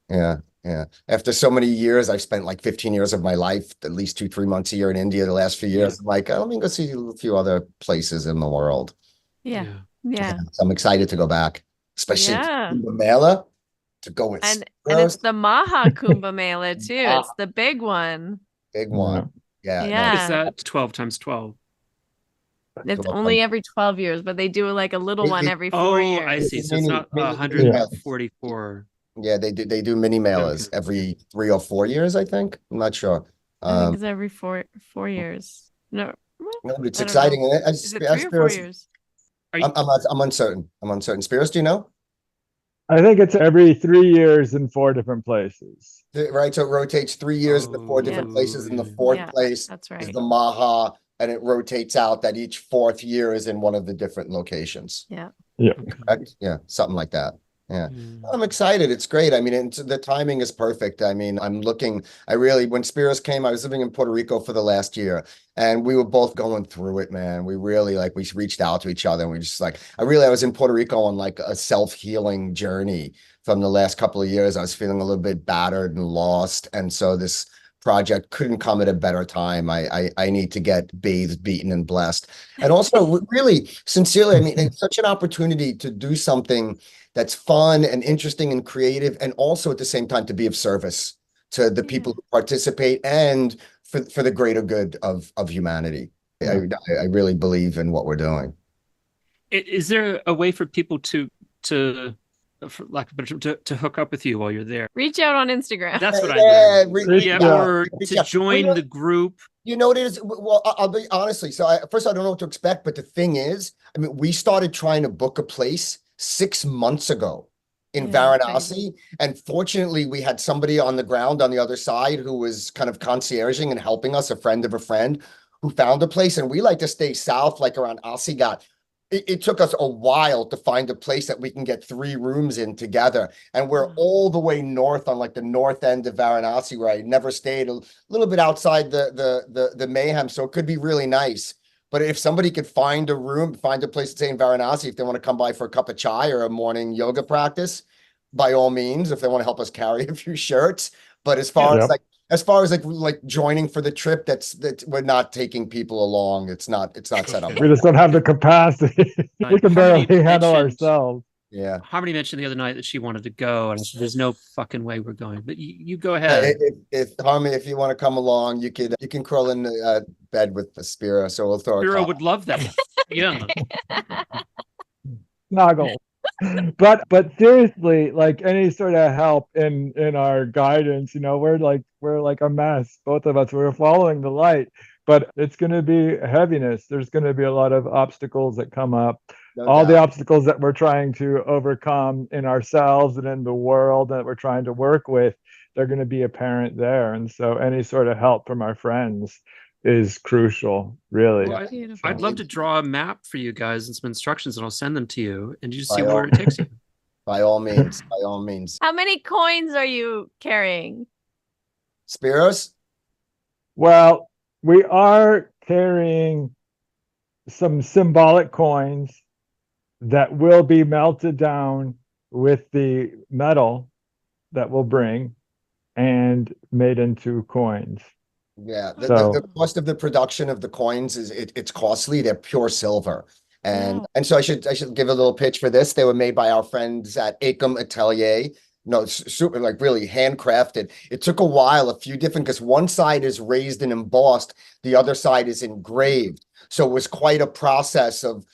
Yeah. Yeah. After so many years, I've spent like 15 years of my life, at least 2-3 months a year in India the last few years. I'm like, let me go see a few other places in the world. Yeah. So I'm excited to go back, especially Kumbh Mela. To go with and it's the Maha Kumbh Mela too. It's the big one. Big one. Yeah. No, is that 12 times 12? It's only every 12 years, but they do like a little one every 4 years. I see. So it's not 144. Yeah, they do mini melas every 3 or 4 years, I think. I'm not sure. I think it's every four years. No, but it's exciting. Is it 3 or 4 years? I'm uncertain. Spiros, do you know? I think it's every 3 years in 4 different places. Right, so it rotates 3 years in the 4 different places. And the fourth place is the Maha, and it rotates out that each 4th year is in one of the different locations. Yeah. Correct? Yeah, something like that. Yeah. I'm excited. It's great. I mean, the timing is perfect. I mean, when Spiros came, I was living in Puerto Rico for the last year, and we were both going through it, man. We really we reached out to each other, and we just I was in Puerto Rico on like a self-healing journey from the last couple of years. I was feeling a little bit battered and lost. And so this project couldn't come at a better time. I need to get bathed, beaten, and blessed. And also, really, sincerely, I mean, it's such an opportunity to do something that's fun and interesting and creative, and also at the same time to be of service to the people who participate and for the greater good of humanity. I really believe in what we're doing. Is there a way for people to hook up with you while you're there? Reach out on Instagram. That's what I mean. Or to join the group. You know what it is? Well, I'll be honestly. So first, I don't know what to expect, but the thing is, I mean, we started trying to book a place 6 months ago in Varanasi. And fortunately, we had somebody on the ground on the other side who was kind of concierging and helping us, a friend of a friend who found a place. And we like to stay south, like around Asigat. It took us a while to find a place that we can get 3 rooms in together. And we're all the way north on like the north end of Varanasi, where I never stayed, a little bit outside the mayhem. So it could be really nice. But if somebody could find a room, find a place to stay in Varanasi, if they want to come by for a cup of chai or a morning yoga practice, by all means, if they want to help us carry a few shirts. But as far as like joining for the trip, that we're not taking people along. It's not set up. We just don't have the capacity. We can barely handle ourselves. Yeah. Harmony mentioned the other night that she wanted to go, and I said, there's no fucking way we're going. But you go ahead. If Harmony, if you want to come along, you can crawl in bed with the Spiro. So we'll throw. Spiro would love that. Yeah. Snuggle. But seriously, like any sort of help in our guidance, we're like a mess. Both of us, we're following the light, but it's going to be heaviness. There's going to be a lot of obstacles that come up. All the obstacles that we're trying to overcome in ourselves and in the world that we're trying to work with, they're going to be apparent there. And so any sort of help from our friends is crucial, really. Well, I'd love to draw a map for you guys and some instructions, and I'll send them to you, and you just see where it takes you. By all means, by all means. How many coins are you carrying? Spiros? Well, we are carrying some symbolic coins that will be melted down with the metal that we'll bring and made into coins. Yeah, the So cost of the production of the coins is it's costly. They're pure silver. And Wow. and so I should give a little pitch for this. They were made by our friends at Acom Atelier. No, super like really handcrafted. It took a while, a few different because one side is raised and embossed, the other side is engraved. So it was quite a process of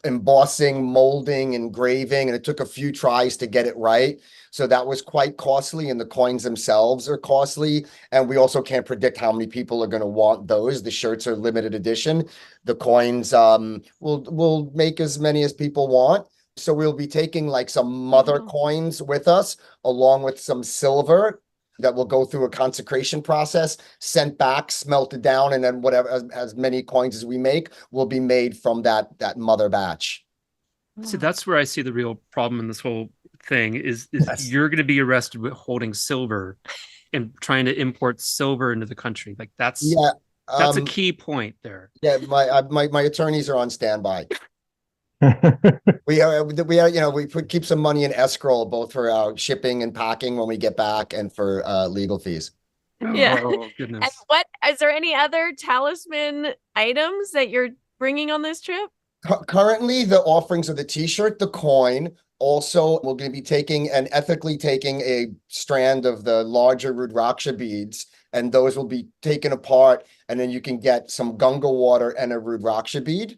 embossing, molding, engraving, and it took a few tries to get it right. So that was quite costly, and the coins themselves are costly. And we also can't predict how many people are going to want those. The shirts are limited edition. The coins will make as many as people want. So we'll be taking like some mother Wow. coins with us, along with some silver that will go through a consecration process, sent back, smelted down, and then whatever as many coins as we make will be made from that mother batch. See, that's where I see the real problem in this whole thing is Yes. you're going to be arrested with holding silver and trying to import silver into the country. Like that's Yeah. a key point there. Yeah, my attorneys are on standby. We keep some money in escrow both for our shipping and packing when we get back and for legal fees. Yeah. Oh, And goodness. what is there any other talisman items that you're bringing on this trip? Currently, the offerings are the t-shirt, the coin. Also, we're going to be ethically taking a strand of the larger Rudraksha beads, and those will be taken apart, and then you can get some Ganga water and a Rudraksha bead.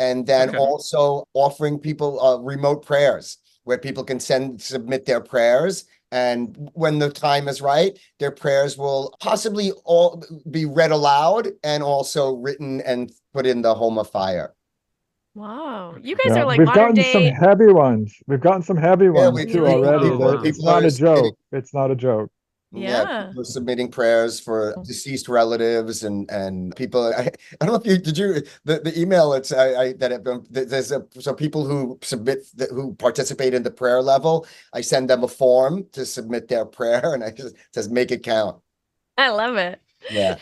And then Okay. also offering people remote prayers where people can submit their prayers. And when the time is right, their prayers will possibly all be read aloud and also written and put in the home of fire. Wow. You guys yeah, are like we've modern gotten some day. heavy ones. We've gotten some heavy Yeah, ones too Really? already. Wow. It's people not are a submitting, joke. It's not a joke. yeah, Yeah. people are submitting prayers for deceased relatives and people. I don't know if you did you the email. It's I that have been, so people who who participate in the prayer level. I send them a form to submit their prayer, and it says make it count. I love it. Yeah.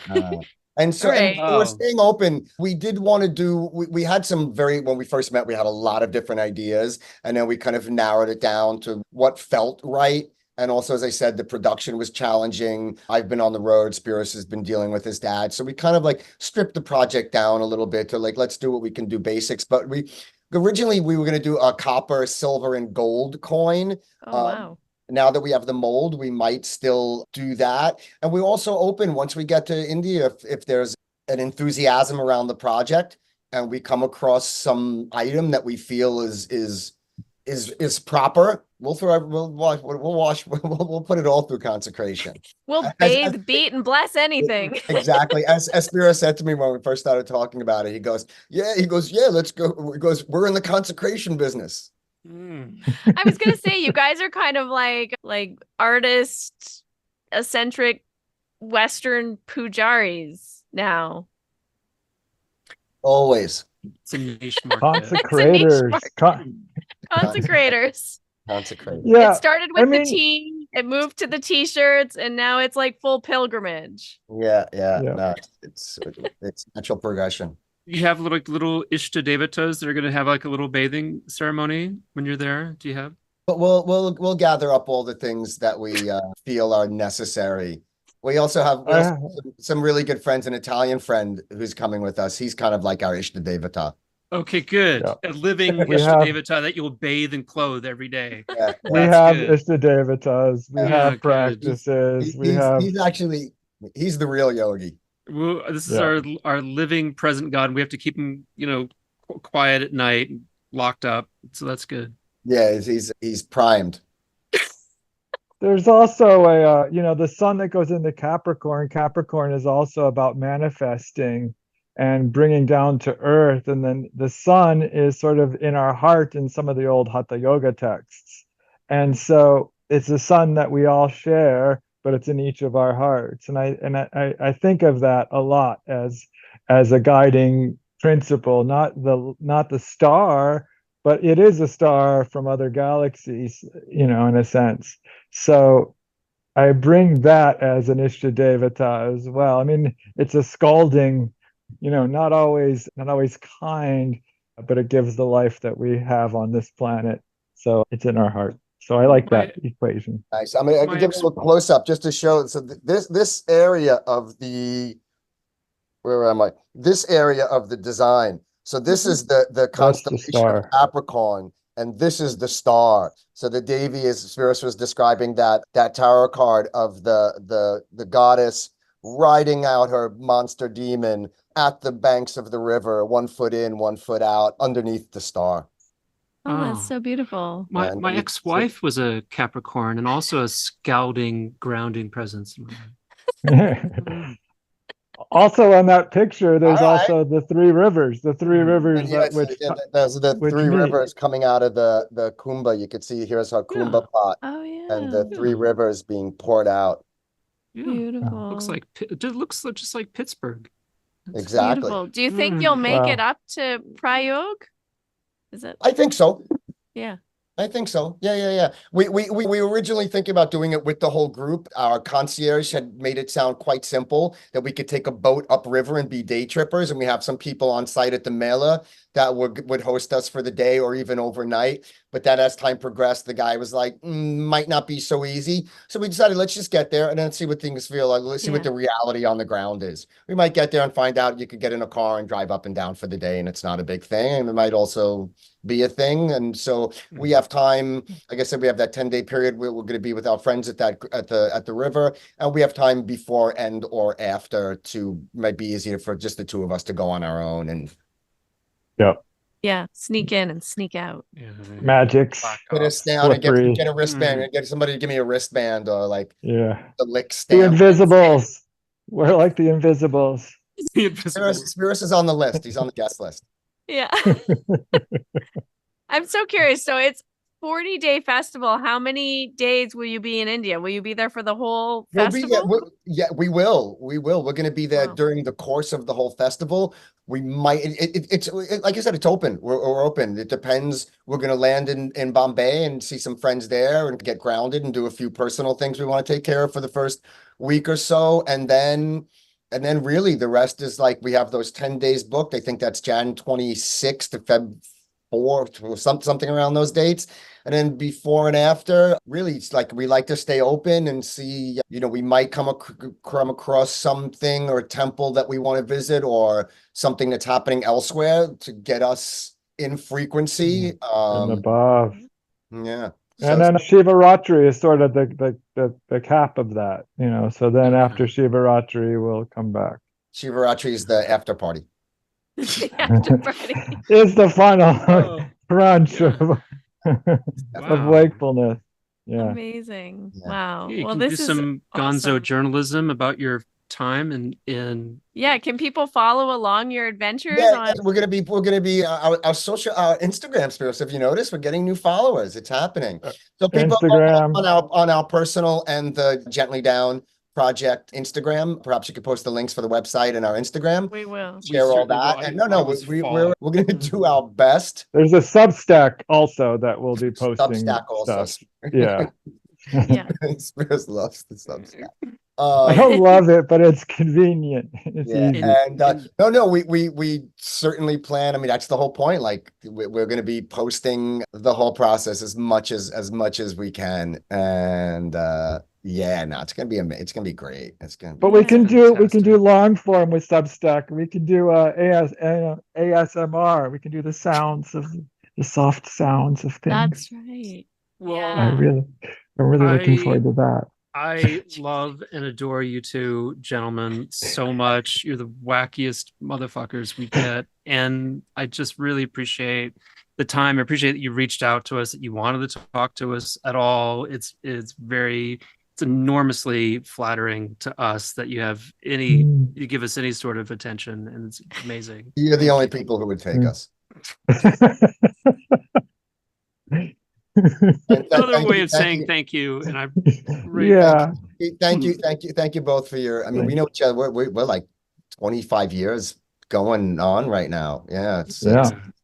And so, Right. we're Wow. staying open. We did want to we had some when we first met, we had a lot of different ideas, and then we kind of narrowed it down to what felt right. And also, as I said, the production was challenging. I've been on the road. Spiros has been dealing with his dad. So we kind of like stripped the project down a little bit to like, let's do what we can do basics. But originally we were going to do a copper, silver, and gold coin. Oh, wow. Now that we have the mold, we might still do that. And we're also open once we get to India, if there's an enthusiasm around the project and we come across some item that we feel is proper, we'll put it all through consecration. We'll As, bathe, beat, and bless anything. exactly. As Spiro said to me when we first started talking about it, he goes, yeah, let's go. He goes, we're in the consecration business. I was gonna say you guys are kind of like artist eccentric Western pujaris now. Always. It's a niche market. Consecrators. Consecrators. Consecrated. Yeah. It started with I mean, the tea, it moved to the t-shirts, and now it's like full pilgrimage. Yeah. Yeah. No, it's natural progression. You have little Ishta Devatas that are going to have like a little bathing ceremony when you're there. Do you have? But we'll gather up all the things that we feel are necessary. We also have some really good friends. An Italian friend who's coming with us. He's kind of like our Ishta Devata. Okay, good. Yeah. A living We Ishta have- Devata that you'll bathe and clothe every day. Yeah. We That's have good. Ishtadevatas. We Yeah, have good. practices. We have. He's the real yogi. Well, this is Yeah. our living present God. We have to keep him, quiet at night, locked up. So that's good. Yeah, he's primed. There's also the sun that goes into Capricorn. Capricorn is also about manifesting and bringing down to earth. And then the sun is sort of in our heart in some of the old Hatha Yoga texts. And so it's the sun that we all share, but it's in each of our hearts. And I think of that a lot as a guiding principle, not the star, but it is a star from other galaxies, in a sense. So I bring that as an Ishtadevata as well. I mean, it's a scalding, not always kind, but it gives the life that we have on this planet. So it's in our heart. So I like My- that equation. Nice. I mean, I can give you a close up just to show. So this area of the, where am I? This area of the design. So this is the constellation of star. Capricorn, and this is the star. So the Devi, as Spiros was describing, that tarot card of the goddess riding out her monster demon at the banks of the river, 1 foot in, 1 foot out, underneath the star. Oh, that's Oh. so beautiful. My And you- ex-wife was a Capricorn and also a scouting, grounding presence in my life. Also on that picture, there's All right. also the 3 rivers, the 3 rivers And yes, those are the which 3 meet. rivers coming out of the Kumbh. You could see here's our Kumbh pot, Oh, yeah. and the 3 rivers being poured out. Yeah. Beautiful. It looks just like Pittsburgh. That's Exactly. Beautiful. Do you think you'll make Wow. it up to Prayog? Is it? I think so. Yeah. I think so. Yeah. We were originally thinking about doing it with the whole group. Our concierge had made it sound quite simple that we could take a boat upriver and be day trippers, and we have some people on site at the Mela that would host us for the day or even overnight. But then as time progressed, the guy was like, might not be so easy. So we decided, let's just get there and then see what things feel like. Let's see what the reality on the ground is. We might get there and find out you could get in a car and drive up and down for the day, and it's not a big thing. And it might also be a thing. And so we have time. Like I said, we have that 10-day period where we're going to be with our friends at the river, and we have time before and or after to might be easier for just the 2 of us to go on our own and Yeah. Sneak in and sneak out. Magics. put us down and Slippery. get a wristband and get somebody to give me a wristband or like Yeah. the lick The stamp. Invisibles. We're like the Invisibles. Spiros is on the list. He's on the guest list. Yeah. I'm so curious. So it's 40-day festival. How many days will you be in India? Will you be there for the whole festival? We will. We're going to be there Wow. during the course of the whole festival. We might. It's like you said. It's open. We're open. It depends. We're going to land in Bombay and see some friends there and get grounded and do a few personal things we want to take care of for the first week or so, and then really the rest is like we have those 10 days booked. I think that's Jan 26th to Feb 4th or something around those dates. And then before and after, really, it's like we like to stay open and see, we might come across something or a temple that we want to visit or something that's happening elsewhere to get us in frequency. And above. Yeah. And then Shivaratri is sort of the cap of that, So then after Shivaratri, we'll come back. Shivaratri is the after party. After party. It's the final crunch of wakefulness. Yeah. Amazing. Yeah. Wow. You Well, can this do is some gonzo awesome. journalism about your time and Yeah. Can people follow along your adventures on? We're gonna be our social Instagram Spiros. If you notice, we're getting new followers. It's happening. So people Instagram. on our personal and the Gently Down Project Instagram. Perhaps you could post the links for the website and our Instagram. We will. Share all that. And we're gonna do our best. There's a Substack also that will be posting Substack also. stuff. Yeah. Yeah. Spiros loves the Substack. I don't love it, but it's convenient. It's easy. And we certainly plan. I mean, that's the whole point. Like we're going to be posting the whole process as much as we can. And it's going to be it's going to be great. It's going to be. But we can do long form with Substack. We can do ASMR. We can do the soft sounds of things. That's right. Well, I'm really looking forward to that. I love and adore you two gentlemen so much. You're the wackiest motherfuckers we get. And I just really appreciate the time. I appreciate that you reached out to us, that you wanted to talk to us at all. It's enormously flattering to us that you give us any sort of attention, and it's amazing. You're the only people who would take us. Another way of saying thank you, and I'm thank you both for your. I mean, we know each other. We're like 25 years going on right now. Yeah, it's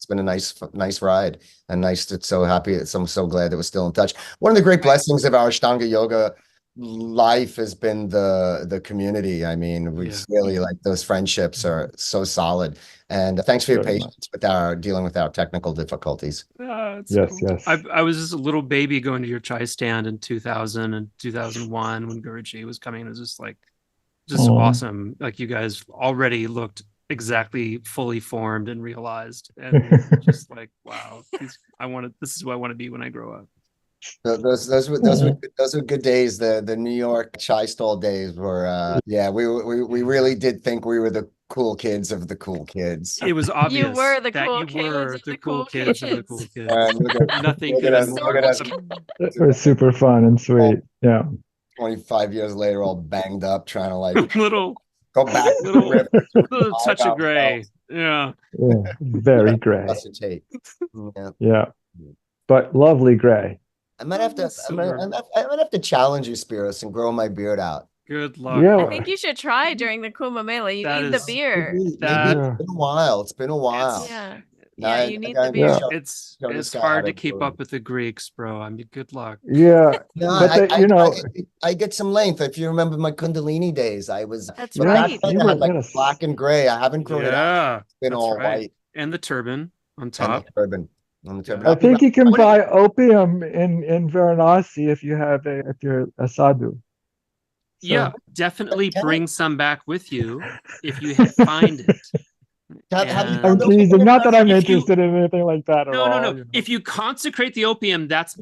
been a nice ride, and nice. It's so happy. I'm so glad that we're still in touch. One of the great blessings of our Ashtanga yoga life has been the community. I mean, we really like those friendships are so solid. And thanks for your Very much. patience with our dealing with our technical difficulties. It's Yes, cool. yes. I was just a little baby going to your chai stand in 2000 and 2001 when Guruji was coming. It was just like, just Aw. awesome. Like you guys already looked exactly fully formed and realized. And just like, wow, this is who I want to be when I grow up. Those were good days. The New York chai stall days were we really did think we were the cool kids of the cool kids. It was obvious You were the that cool you kids were of the the cool cool kids of the kids. cool kids. And Nothing look could at have us, more. look at us. It was super fun and sweet. Yeah. 25 years later, all banged up, trying to like little go back to the little river to little touch revive of gray. ourselves. Yeah. Yeah. Very gray. Resuscitate. Yeah. Yeah. But lovely gray. I might have to. Super. I might have to challenge you, Spiros, and grow my beard out. Good luck. Yeah. I think you should try during the Kumbh Mela. You That need the is- beer. Maybe That- Yeah. it's been a while. It's been a while. Yeah. Now Yeah, I- you need I the gotta beer. show- It's show this guy hard how to keep do it. up with the Greeks, bro. I mean, good luck. Yeah. No, But they, you know, I get some length. If you remember my Kundalini days, I was. That's But right. back then You I were- had like yes. black and gray. I haven't grown it out. Yeah, It's been that's all right. white And the turban on and top. the turban. On the turban. I I'll be think back. you can When- buy opium in Varanasi if you're a sadhu. So- Yeah, definitely Can I- bring some back with you if you find it. Have you And- I'm found opium teasing. in Not that I'm If you- interested in anything like that at No, all. no, no. you know. If you consecrate the opium, that's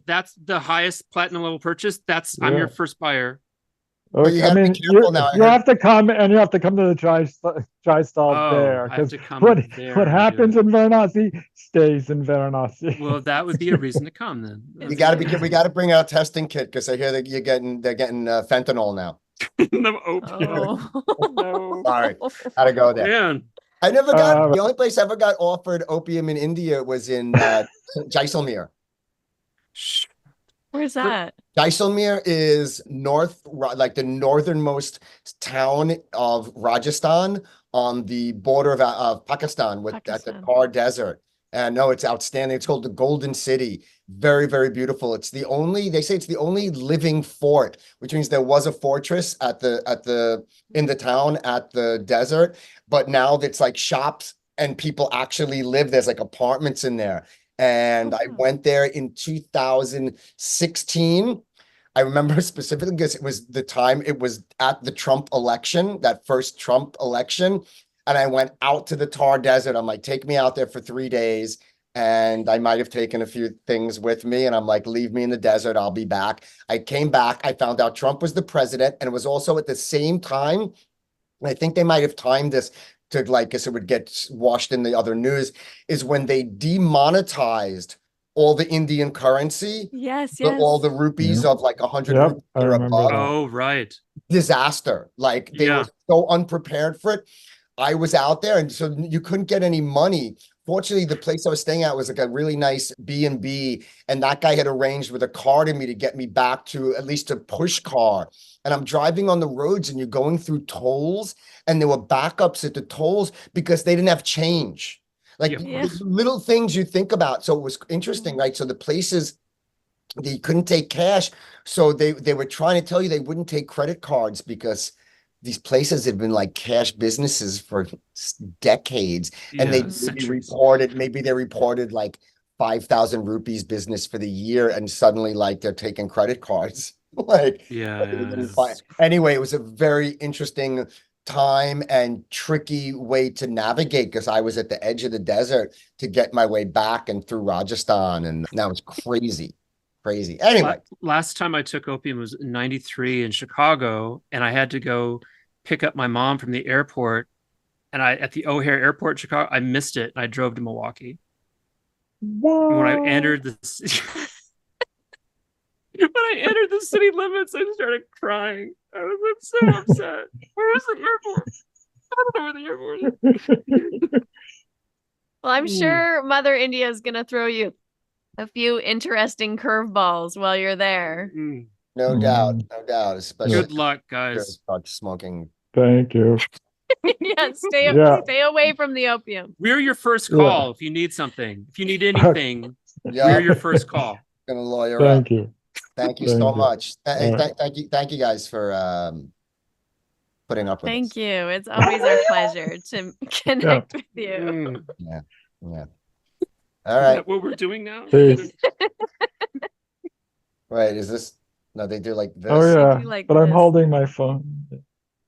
the highest platinum level purchase. I'm Yeah. your first buyer. But you Okay, I gotta be mean, careful now. I you heard- have to come and you have to come to the chai stall Oh, there I have because to come what there what and do happens it. in Varanasi stays in Varanasi. Well, that would be a reason to come then. We got to we got to bring out testing kit because I hear that they're getting fentanyl now. No opium. Oh. Sorry, gotta go there. Man, I never got Uh, the only place I ever got offered opium in India was in Jaisalmer. Where's that? Jaisalmer is like the northernmost town of Rajasthan on the border of Pakistan at the Pakistan. Thar Desert. And no, it's outstanding. It's called the Golden City. Very, very beautiful. They say it's the only living fort, which means there was a fortress in the town at the desert, but now it's like shops and people actually live. There's like apartments in there. And I went there in 2016. I remember specifically because it was the time it was at the Trump election, that first Trump election. And I went out to the Thar Desert. I'm like, take me out there for 3 days. And I might have taken a few things with me. And I'm like, leave me in the desert. I'll be back. I came back. I found out Trump was the president. And it was also at the same time. I think they might have timed this to like, because it would get washed in the other news, is when they demonetized all the Indian currency, Yes, yes. all the rupees of like 100 Yep, rupees I or remember above. that. oh right. Disaster. Like they Yeah. were so unprepared for it. I was out there and so you couldn't get any money. Fortunately, the place I was staying at was like a really nice B&B, and that guy had arranged with a car to me to get me back to at least a push car. And I'm driving on the roads and you're going through tolls and there were backups at the tolls because they didn't have change. Like Yeah. little things you think about. So it was interesting, right? So the places they couldn't take cash. So they were trying to tell you they wouldn't take credit cards because these places had been like cash businesses for decades. And Yeah, they centuries. maybe they reported like 5,000 rupees business for the year. And suddenly like they're taking credit cards. Like, Yeah. anyway, it was a very interesting time and tricky way to navigate because I was at the edge of the desert to get my way back and through Rajasthan. And that was crazy. Anyway, Last time I took opium was in '93 in Chicago, and I had to go pick up my mom from the airport. And at the O'Hare Airport, in Chicago, I missed it. And I drove to Milwaukee. And when I entered the city limits, I started crying. I was so upset. Where is the airport? I don't know where the airport is. Well, I'm sure Mother India is going to throw you a few interesting curveballs while you're there. no doubt, especially Good luck, if you guys. start smoking. Thank you. Yeah, Yeah. stay away from the opium. We're your first call if you need something. If you need anything, Yeah, we're I'm your first call. gonna lawyer up. Thank you. Thank you Thank so you. much. All right. Thank you guys for putting up with Thank us. you. It's always our pleasure to connect with you. Mm. Yeah. Yeah. All Is right. that what we're doing now? Peace. Right. Is this? No, they do like this. Oh yeah, do like but I'm this. holding my phone.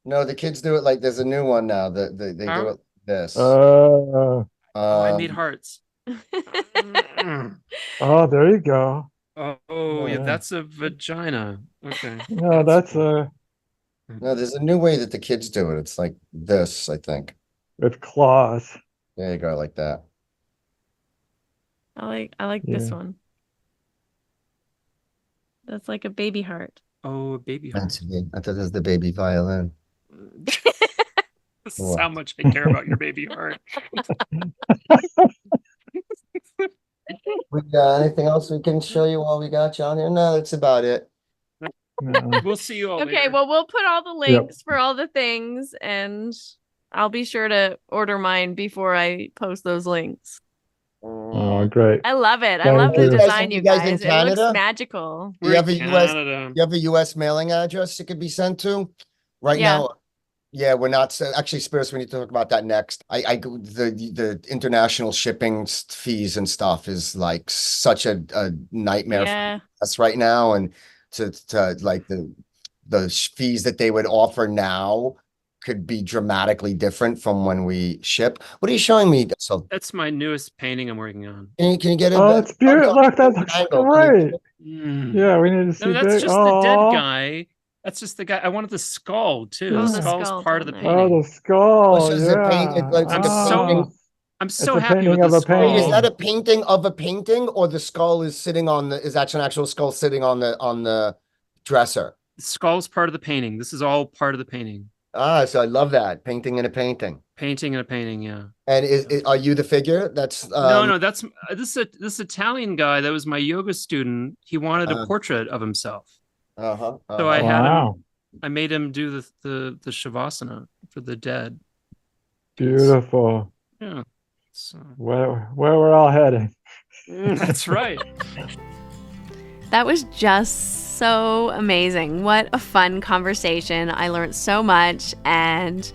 No, the kids do it like there's a new one now. They do How? it this. Oh, I made Um, hearts. Mm. Oh, there you go. Oh, yeah, Yeah. that's a vagina. Okay. No, that's no, there's a new way that the kids do it. It's like this, I think. with claws. There you go, like that. I like this Yeah. one. That's like a baby heart. Oh, a baby heart. I thought it was the baby violin. This is how much I care about your baby heart. We got anything else we can show you while we got you on here? No, that's about it. No. We'll see you all Okay, later. well, we'll put all the links for all the things, and I'll be sure to order mine before I post those links. Oh, great. I love it. I Thank love the you. design, you You guys in guys. It looks Canada? magical. Do you We're have in a US? Canada. You have a US mailing address it could be sent to? Right Yeah. now, yeah, we're not. Actually, Spiros, we need to talk about that next. The international shipping fees and stuff is like such a nightmare Yeah. for us right now, and to like the fees that they would offer now could be dramatically different from when we ship. What are you showing me? So That's my newest painting I'm working on. can you get it? Oh, it's beautiful. Look, that looks great. Mm. Yeah, we need to see No, that's big. just the dead Oh, guy. That's just the guy. I wanted the skull too. Oh, The the skull's skull part of the down there. oh, painting. the skull. So is it paint- Yeah. it's like I'm a so painting. I'm It's so a happy painting with the of a skull. painting. Is that a painting of a painting, or the skull is sitting on the? Is that an actual skull sitting on the dresser? The skull's part of the painting. This is all part of the painting. Ah, so I love that painting in a painting. Painting and a painting, yeah. And are you the figure? That's No, that's this Italian guy that was my yoga student. He wanted a portrait of himself. So I had him. Wow. I made him do the shavasana for the dead. Beautiful. Yeah. So Where we're all heading. that's right. That was just so amazing. What a fun conversation. I learned so much, and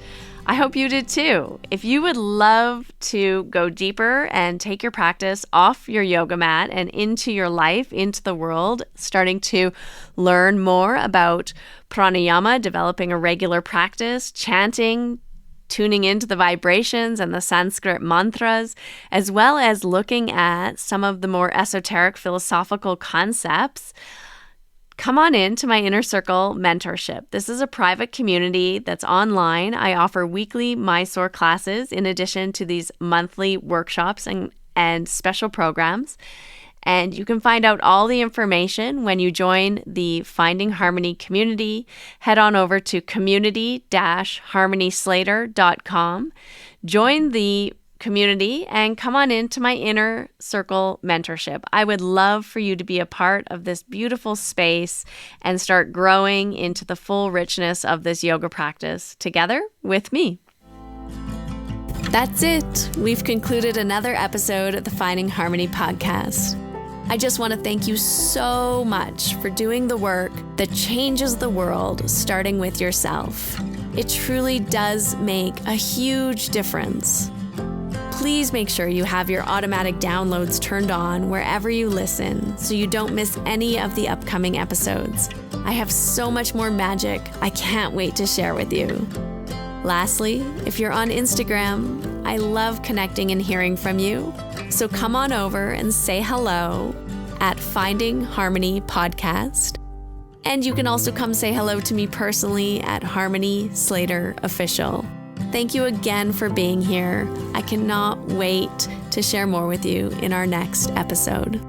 I hope you did too. If you would love to go deeper and take your practice off your yoga mat and into your life, into the world, starting to learn more about pranayama, developing a regular practice, chanting, tuning into the vibrations and the Sanskrit mantras, as well as looking at some of the more esoteric philosophical concepts, come on in to my Inner Circle mentorship. This is a private community that's online. I offer weekly Mysore classes in addition to these monthly workshops and special programs. And you can find out all the information when you join the Finding Harmony community. Head on over to community-harmonyslater.com. Join the community and come on into my Inner Circle mentorship. I would love for you to be a part of this beautiful space and start growing into the full richness of this yoga practice together with me. That's it. We've concluded another episode of the Finding Harmony podcast. I just want to thank you so much for doing the work that changes the world, starting with yourself. It truly does make a huge difference. Please make sure you have your automatic downloads turned on wherever you listen so you don't miss any of the upcoming episodes. I have so much more magic I can't wait to share with you. Lastly, if you're on Instagram, I love connecting and hearing from you. So come on over and say hello at Finding Harmony Podcast. And you can also come say hello to me personally at Harmony Slater Official. Thank you again for being here. I cannot wait to share more with you in our next episode.